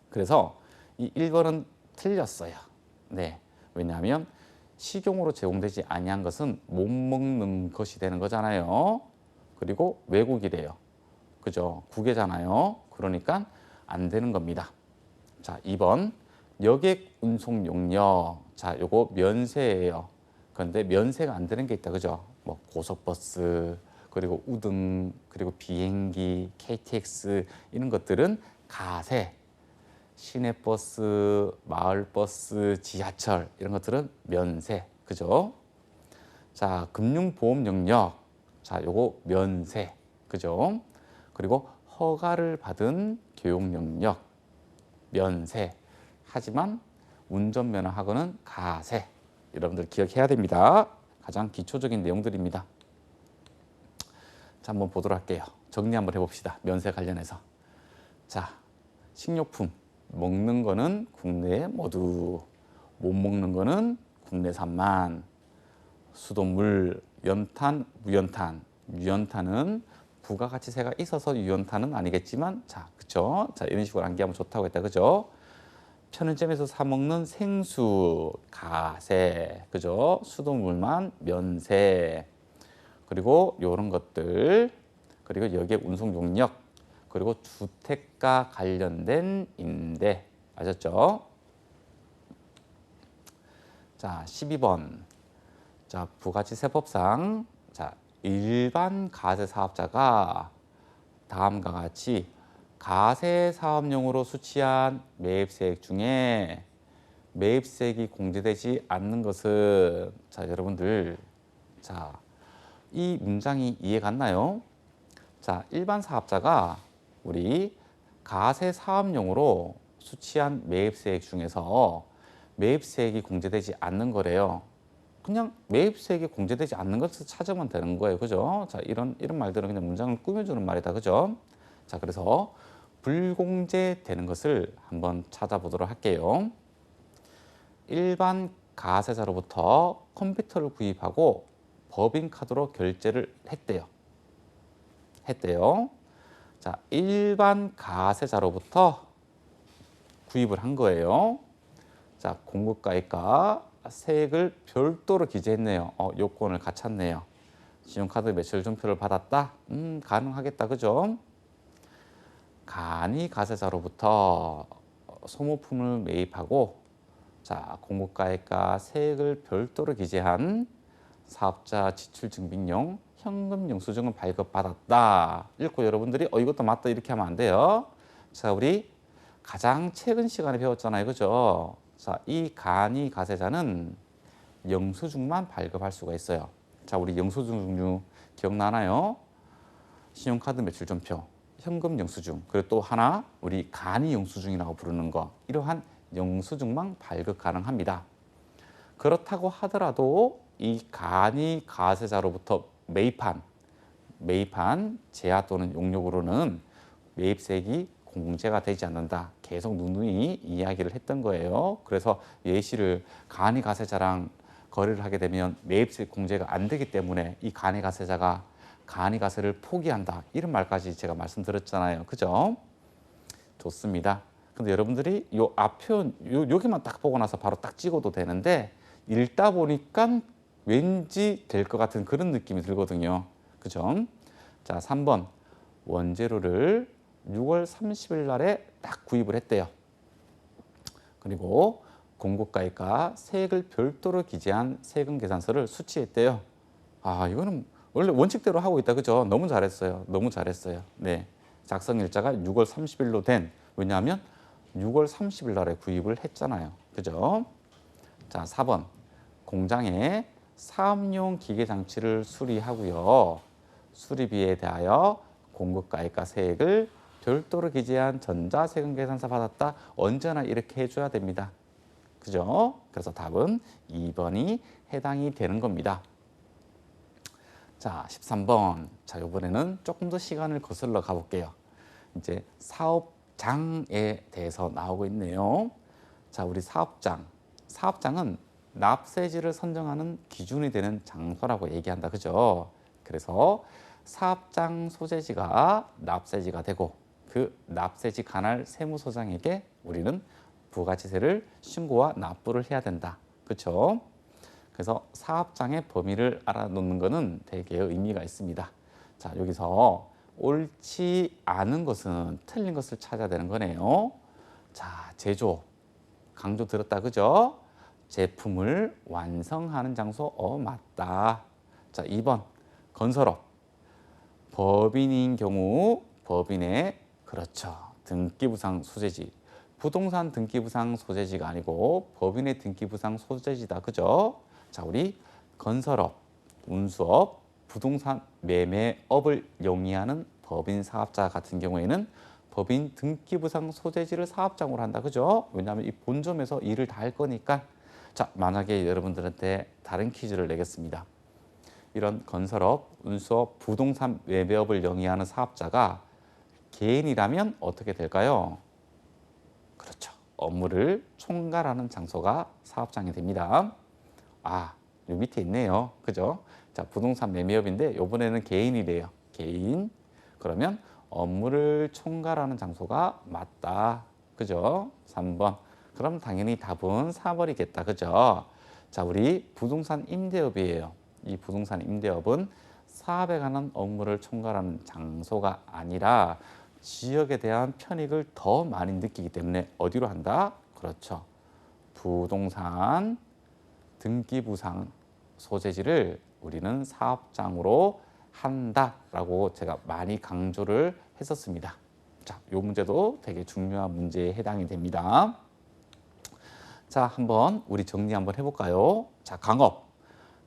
Speaker 1: 그래서 이 1번은 틀렸어요. 네, 왜냐하면 식용으로 제공되지 아니한 것은 못 먹는 것이 되는 거잖아요. 그리고 외국이래요. 그죠? 국외잖아요. 그러니까 안 되는 겁니다. 자, 2번 여객 운송 용역. 자, 요거 면세예요. 그런데 면세가 안 되는 게 있다. 그죠? 뭐 고속버스, 그리고 우등, 그리고 비행기, KTX 이런 것들은 가세. 시내버스, 마을버스, 지하철 이런 것들은 면세. 그죠? 자, 금융보험 영역. 자, 요거 면세. 그죠? 그리고 허가를 받은 교육 영역. 면세. 하지만 운전면허하고는 가세. 여러분들 기억해야 됩니다. 가장 기초적인 내용들입니다. 자, 한번 보도록 할게요. 정리 한번 해봅시다. 면세 관련해서. 자, 식료품. 먹는 거는 국내에 모두. 못 먹는 거는 국내산만. 수돗물, 연탄, 무연탄. 유연탄은 부가가치세가 있어서 유연탄은 아니겠지만, 자, 그쵸? 자, 이런 식으로 암기하면 좋다고 했다. 그죠? 편의점에서 사 먹는 생수, 가세. 그죠? 수돗물만 면세. 그리고 요런 것들. 그리고 여기에 운송 용역. 그리고 주택과 관련된 임대. 아셨죠? 자, 12번. 자, 부가치세법상 자, 일반 가세 사업자가 다음과 같이 가세 사업용으로 수취한 매입세액 중에 매입세액이 공제되지 않는 것은 자, 여러분들 자, 이 문장이 이해 갔나요? 자, 일반 사업자가 우리 가세 사업용으로 수취한 매입세액 중에서 매입세액이 공제되지 않는 거래요. 그냥 매입세액이 공제되지 않는 것을 찾으면 되는 거예요. 그죠? 자, 이런 말들은 그냥 문장을 꾸며주는 말이다. 그죠? 자, 그래서 불공제되는 것을 한번 찾아보도록 할게요. 일반 가세자로부터 컴퓨터를 구입하고 법인카드로 결제를 했대요. 자, 일반 가세자로부터 구입을 한 거예요. 자, 공급가액과 세액을 별도로 기재했네요. 요건을 갖췄네요. 신용카드 매출 준표를 받았다? 가능하겠다. 그죠? 간이 가세자로부터 소모품을 매입하고 자, 공급가액과 세액을 별도로 기재한 사업자 지출증빙용 현금 영수증을 발급받았다. 읽고 여러분들이 이것도 맞다 이렇게 하면 안 돼요. 자, 우리 가장 최근 시간에 배웠잖아요. 그죠? 자, 이 간이 가세자는 영수증만 발급할 수가 있어요. 자, 우리 영수증 종류 기억나나요? 신용카드 매출전표, 현금 영수증, 그리고 또 하나 우리 간이 영수증이라고 부르는 거, 이러한 영수증만 발급 가능합니다. 그렇다고 하더라도 이 간이 가세자로부터 매입한 제하 또는 용역으로는 매입세액이 공제가 되지 않는다. 계속 누누이 이야기를 했던 거예요. 그래서 예시를 간이 가세자랑 거래를 하게 되면 매입세액 공제가 안 되기 때문에 이 간이 가세자가 간이 가세를 포기한다. 이런 말까지 제가 말씀드렸잖아요. 그죠? 좋습니다. 근데 여러분들이 요 앞표 여기만 딱 보고 나서 바로 딱 찍어도 되는데 읽다 보니까 왠지 될 것 같은 그런 느낌이 들거든요. 그죠? 자, 3번 원재료를 6월 30일 날에 딱 구입을 했대요. 그리고 공급가액과 세액을 별도로 기재한 세금 계산서를 수취했대요. 아, 이거는 원래 원칙대로 하고 있다. 그죠? 너무 잘했어요. 너무 잘했어요. 네. 작성 일자가 6월 30일로 된, 왜냐하면 6월 30일 날에 구입을 했잖아요. 그죠? 자, 4번. 공장에 사업용 기계 장치를 수리하고요. 수리비에 대하여 공급가액과 세액을 별도로 기재한 전자세금 계산서 받았다. 언제나 이렇게 해줘야 됩니다. 그죠? 그래서 답은 2번이 해당이 되는 겁니다. 자, 13번. 자, 이번에는 조금 더 시간을 거슬러 가볼게요. 이제 사업장에 대해서 나오고 있네요. 자, 우리 사업장. 사업장은 납세지를 선정하는 기준이 되는 장소라고 얘기한다. 그죠? 그래서 사업장 소재지가 납세지가 되고 그 납세지 관할 세무서장에게 우리는 부가치세를 신고와 납부를 해야 된다. 그렇죠? 그래서 사업장의 범위를 알아놓는 것은 되게 의미가 있습니다. 자, 여기서 옳지 않은 것은 틀린 것을 찾아야 되는 거네요. 자, 제조. 강조 들었다. 그죠? 제품을 완성하는 장소. 맞다. 자, 2번. 건설업. 법인인 경우 법인의 그렇죠. 등기부상 소재지. 부동산 등기부상 소재지가 아니고 법인의 등기부상 소재지다. 그죠? 자, 우리 건설업, 운수업, 부동산 매매업을 영위하는 법인 사업자 같은 경우에는 법인 등기부상 소재지를 사업장으로 한다. 그죠? 왜냐하면 이 본점에서 일을 다 할 거니까. 자, 만약에 여러분들한테 다른 퀴즈를 내겠습니다. 이런 건설업, 운수업, 부동산 매매업을 영위하는 사업자가 개인이라면 어떻게 될까요? 그렇죠. 업무를 총괄하는 장소가 사업장이 됩니다. 아, 요 밑에 있네요. 그죠? 자, 부동산 매매업인데 이번에는 개인이래요. 개인. 그러면 업무를 총괄하는 장소가 맞다. 그죠? 3번. 그럼 당연히 답은 4번이겠다. 그죠? 자, 우리 부동산 임대업이에요. 이 부동산 임대업은 사업에 관한 업무를 총괄하는 장소가 아니라 지역에 대한 편익을 더 많이 느끼기 때문에 어디로 한다? 그렇죠. 부동산 등기부상 소재지를 우리는 사업장으로 한다라고 제가 많이 강조를 했었습니다. 자, 이 문제도 되게 중요한 문제에 해당이 됩니다. 자, 한번 우리 정리 한번 해볼까요? 자,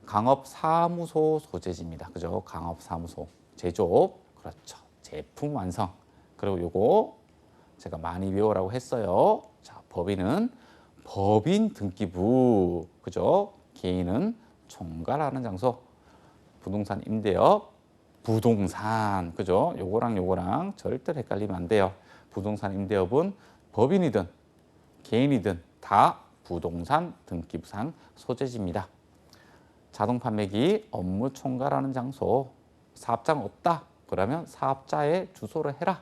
Speaker 1: 강업사무소 소재지입니다. 그죠? 강업사무소, 제조업, 그렇죠. 제품 완성. 그리고 요거 제가 많이 외우라고 했어요. 자, 법인은 법인 등기부, 그죠? 개인은 총괄하는 장소, 부동산 임대업, 부동산, 그죠? 요거랑 절대 헷갈리면 안 돼요. 부동산 임대업은 법인이든 개인이든 다 부동산 등기부상 소재지입니다. 자동 판매기 업무 총괄하는 장소, 사업장 없다. 그러면 사업자의 주소를 해라.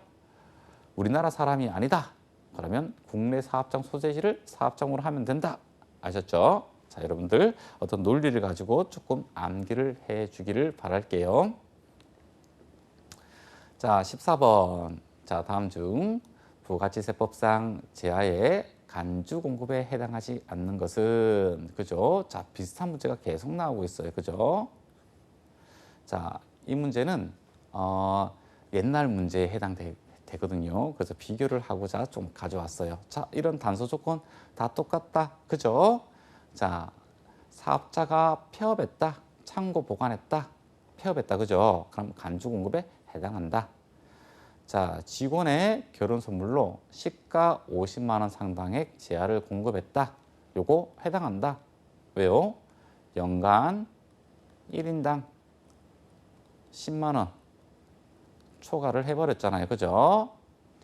Speaker 1: 우리나라 사람이 아니다. 그러면 국내 사업장 소재지를 사업장으로 하면 된다. 아셨죠? 자, 여러분들 어떤 논리를 가지고 조금 암기를 해주기를 바랄게요. 자, 14번. 자, 다음 중 부가치세법상 제하의 간주 공급에 해당하지 않는 것은, 그죠? 자, 비슷한 문제가 계속 나오고 있어요. 그죠? 자, 이 문제는 옛날 문제에 해당되거든요. 그래서 비교를 하고자 좀 가져왔어요. 자, 이런 단서 조건 다 똑같다. 그죠? 자, 사업자가 폐업했다. 창고 보관했다. 폐업했다. 그죠? 그럼 간주 공급에 해당한다. 자, 직원의 결혼 선물로 시가 50만 원 상당의 제화를 공급했다. 요거 해당한다. 왜요? 연간 1인당 10만 원 초과를 해버렸잖아요. 그죠?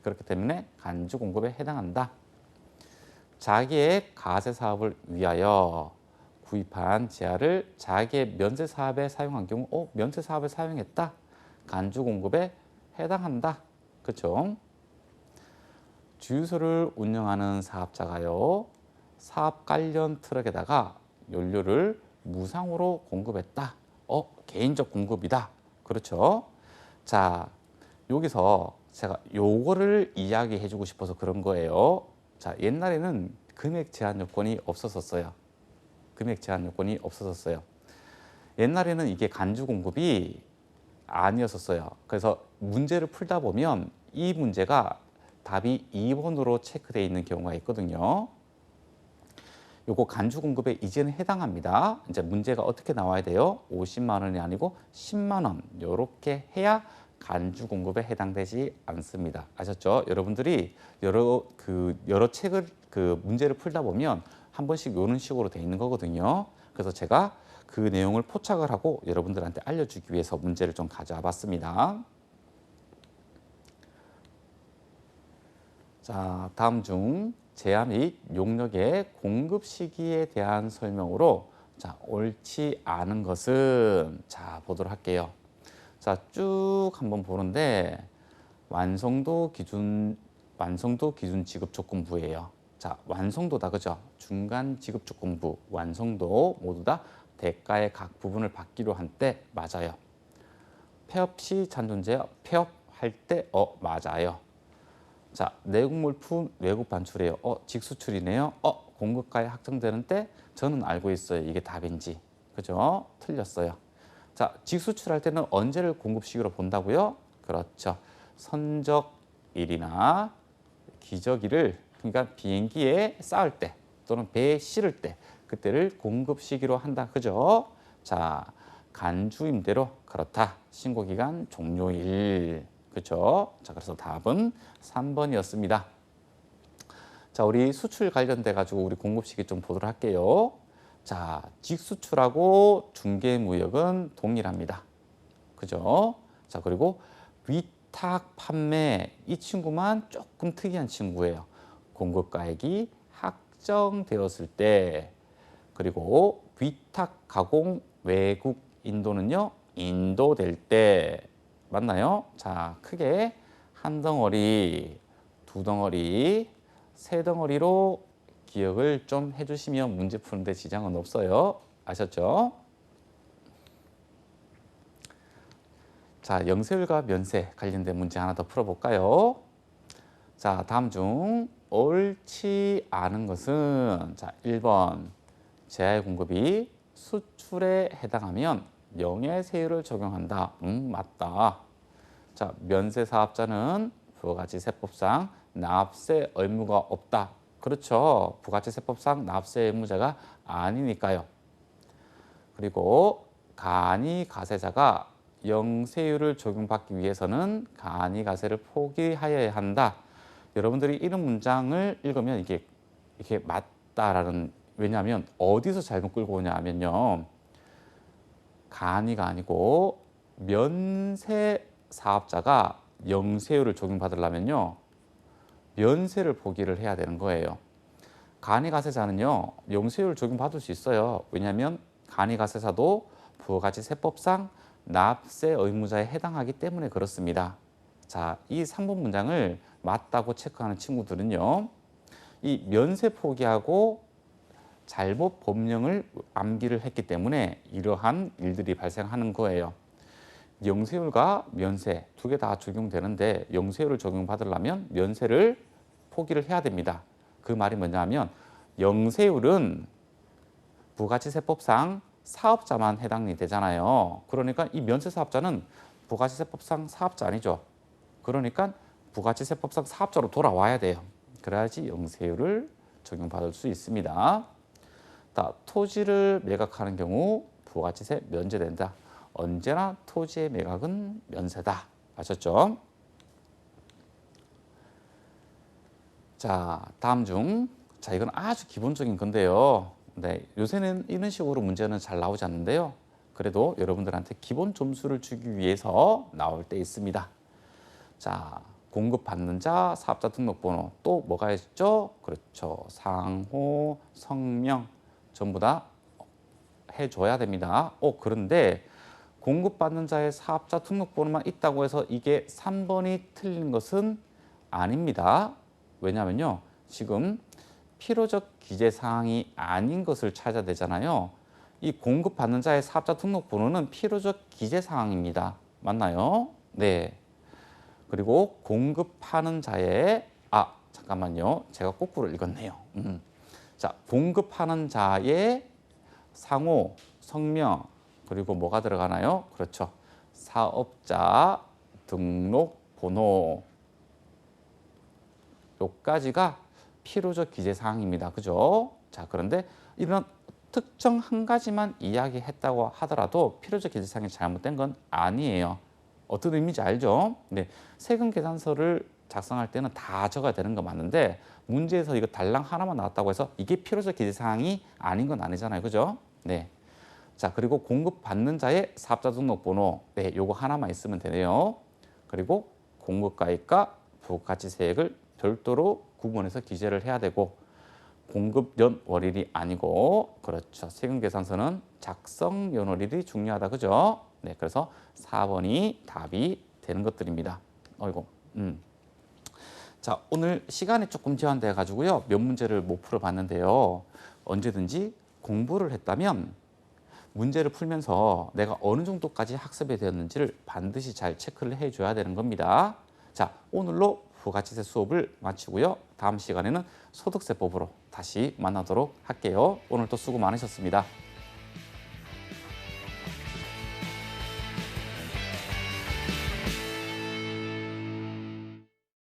Speaker 1: 그렇기 때문에 간주 공급에 해당한다. 자기의 가세 사업을 위하여 구입한 제화를 자기의 면세 사업에 사용한 경우, 면세 사업에 사용했다. 간주 공급에 해당한다. 그렇죠? 주유소를 운영하는 사업자가요, 사업 관련 트럭에다가 연료를 무상으로 공급했다. 개인적 공급이다. 그렇죠? 자, 여기서 제가 요거를 이야기해 주고 싶어서 그런 거예요. 자, 옛날에는 금액 제한 요건이 없었었어요. 금액 제한 요건이 없었었어요. 옛날에는 이게 간주 공급이 아니었었어요. 그래서 문제를 풀다 보면 이 문제가 답이 2번으로 체크되어 있는 경우가 있거든요. 요거 간주 공급에 이제는 해당합니다. 이제 문제가 어떻게 나와야 돼요? 50만 원이 아니고 10만 원. 요렇게 해야 간주 공급에 해당되지 않습니다. 아셨죠? 여러분들이 여러 책을 문제를 풀다 보면 한 번씩 이런 식으로 돼 있는 거거든요. 그래서 제가 그 내용을 포착을 하고 여러분들한테 알려주기 위해서 문제를 좀 가져와 봤습니다. 자, 다음 중 제한 및 용역의 공급 시기에 대한 설명으로 자, 옳지 않은 것은 자, 보도록 할게요. 자, 쭉 한번 보는데 완성도 기준 지급 조건부예요. 자, 완성도다. 그죠? 중간 지급 조건부, 완성도 모두 다 대가의 각 부분을 받기로 한 때 맞아요. 폐업 시 잔존제요. 폐업할 때 맞아요. 자, 내국물품 외국 반출이에요. 직수출이네요. 공급가에 확정되는 때 저는 알고 있어요. 이게 답인지. 그죠? 틀렸어요. 자, 직수출할 때는 언제를 공급 시기로 본다고요? 그렇죠. 선적일이나 기저일을, 그러니까 비행기에 쌓을 때 또는 배에 실을 때 그때를 공급 시기로 한다. 그죠? 자, 간주임대로 그렇다. 신고기간 종료일. 그렇죠? 자, 그래서 답은 3번이었습니다. 자, 우리 수출 관련돼 가지고 우리 공급 시기 좀 보도록 할게요. 자, 직수출하고 중개무역은 동일합니다. 그죠? 자, 그리고 위탁 판매, 이 친구만 조금 특이한 친구예요. 공급가액이 확정되었을 때, 그리고 위탁 가공 외국 인도는요, 인도될 때. 맞나요? 자, 크게 한 덩어리, 두 덩어리, 세 덩어리로 기억을 좀 해주시면 문제 푸는데 지장은 없어요. 아셨죠? 자, 영세율과 면세 관련된 문제 하나 더 풀어볼까요? 자, 다음 중 옳지 않은 것은 자, 1번 제할 공급이 수출에 해당하면 명예세율을 적용한다. 맞다. 자, 면세 사업자는 부가가치세법상 납세 의무가 없다. 그렇죠. 부가가치세법상 납세 의무자가 아니니까요. 그리고 간이가세자가 영세율을 적용받기 위해서는 간이가세를 포기하여야 한다. 여러분들이 이런 문장을 읽으면 이게 맞다라는, 왜냐하면 어디서 잘못 끌고 오냐 하면요. 간이가 아니고 면세 사업자가 영세율을 적용받으려면요. 면세를 포기를 해야 되는 거예요. 간이가세자는요. 영세율을 적용받을 수 있어요. 왜냐하면 간이가세사도 부가가치세법상 납세 의무자에 해당하기 때문에 그렇습니다. 자, 이 3번 문장을 맞다고 체크하는 친구들은요. 이 면세 포기하고 잘못 법령을 암기를 했기 때문에 이러한 일들이 발생하는 거예요. 영세율과 면세 두 개 다 적용되는데 영세율을 적용받으려면 면세를 포기를 해야 됩니다. 그 말이 뭐냐 하면 영세율은 부가가치세법상 사업자만 해당이 되잖아요. 그러니까 이 면세사업자는 부가시세법상 사업자 아니죠. 그러니까 부가치세법상 사업자로 돌아와야 돼요. 그래야지 영세율을 적용받을 수 있습니다. 자, 토지를 매각하는 경우 부가치세 면제된다. 언제나 토지의 매각은 면세다. 아셨죠? 자, 다음 중, 자, 이건 아주 기본적인 건데요. 네, 요새는 이런 식으로 문제는 잘 나오지 않는데요. 그래도 여러분들한테 기본 점수를 주기 위해서 나올 때 있습니다. 자, 공급받는 자, 사업자 등록번호, 또 뭐가 있죠? 그렇죠. 상호, 성명 전부 다 해줘야 됩니다. 그런데 공급받는 자의 사업자 등록번호만 있다고 해서 이게 3번이 틀린 것은 아닙니다. 왜냐하면요. 지금 필요적 기재 사항이 아닌 것을 찾아야 되잖아요. 이 공급받는 자의 사업자 등록번호는 필요적 기재 사항입니다. 맞나요? 네. 그리고 공급하는 자의 잠깐만요. 제가 거꾸로 읽었네요. 자, 공급하는 자의 상호, 성명, 그리고 뭐가 들어가나요? 그렇죠. 사업자 등록번호. 요까지가 필요적 기재 사항입니다. 그죠? 자, 그런데 이런 특정 한 가지만 이야기했다고 하더라도 필요적 기재 사항이 잘못된 건 아니에요. 어떤 의미인지 알죠? 네, 세금 계산서를 작성할 때는 다 적어야 되는 거 맞는데 문제에서 이거 달랑 하나만 나왔다고 해서 이게 필요적 기재 사항이 아닌 건 아니잖아요. 그죠? 네. 자, 그리고 공급받는 자의 사업자 등록번호. 네, 요거 하나만 있으면 되네요. 그리고 공급가액과 부가가치세액을 별도로 구분해서 기재를 해야 되고 공급연 월일이 아니고 그렇죠. 세금 계산서는 작성 연월일이 중요하다. 그죠? 네, 그래서 4번이 답이 되는 것들입니다. 어이고. 자, 오늘 시간이 조금 제한돼 가지고요. 몇 문제를 못 풀어봤는데요. 언제든지 공부를 했다면 문제를 풀면서 내가 어느 정도까지 학습이 되었는지를 반드시 잘 체크를 해줘야 되는 겁니다. 자, 오늘로 부가치세 수업을 마치고요. 다음 시간에는 소득세법으로 다시 만나도록 할게요. 오늘도 수고 많으셨습니다.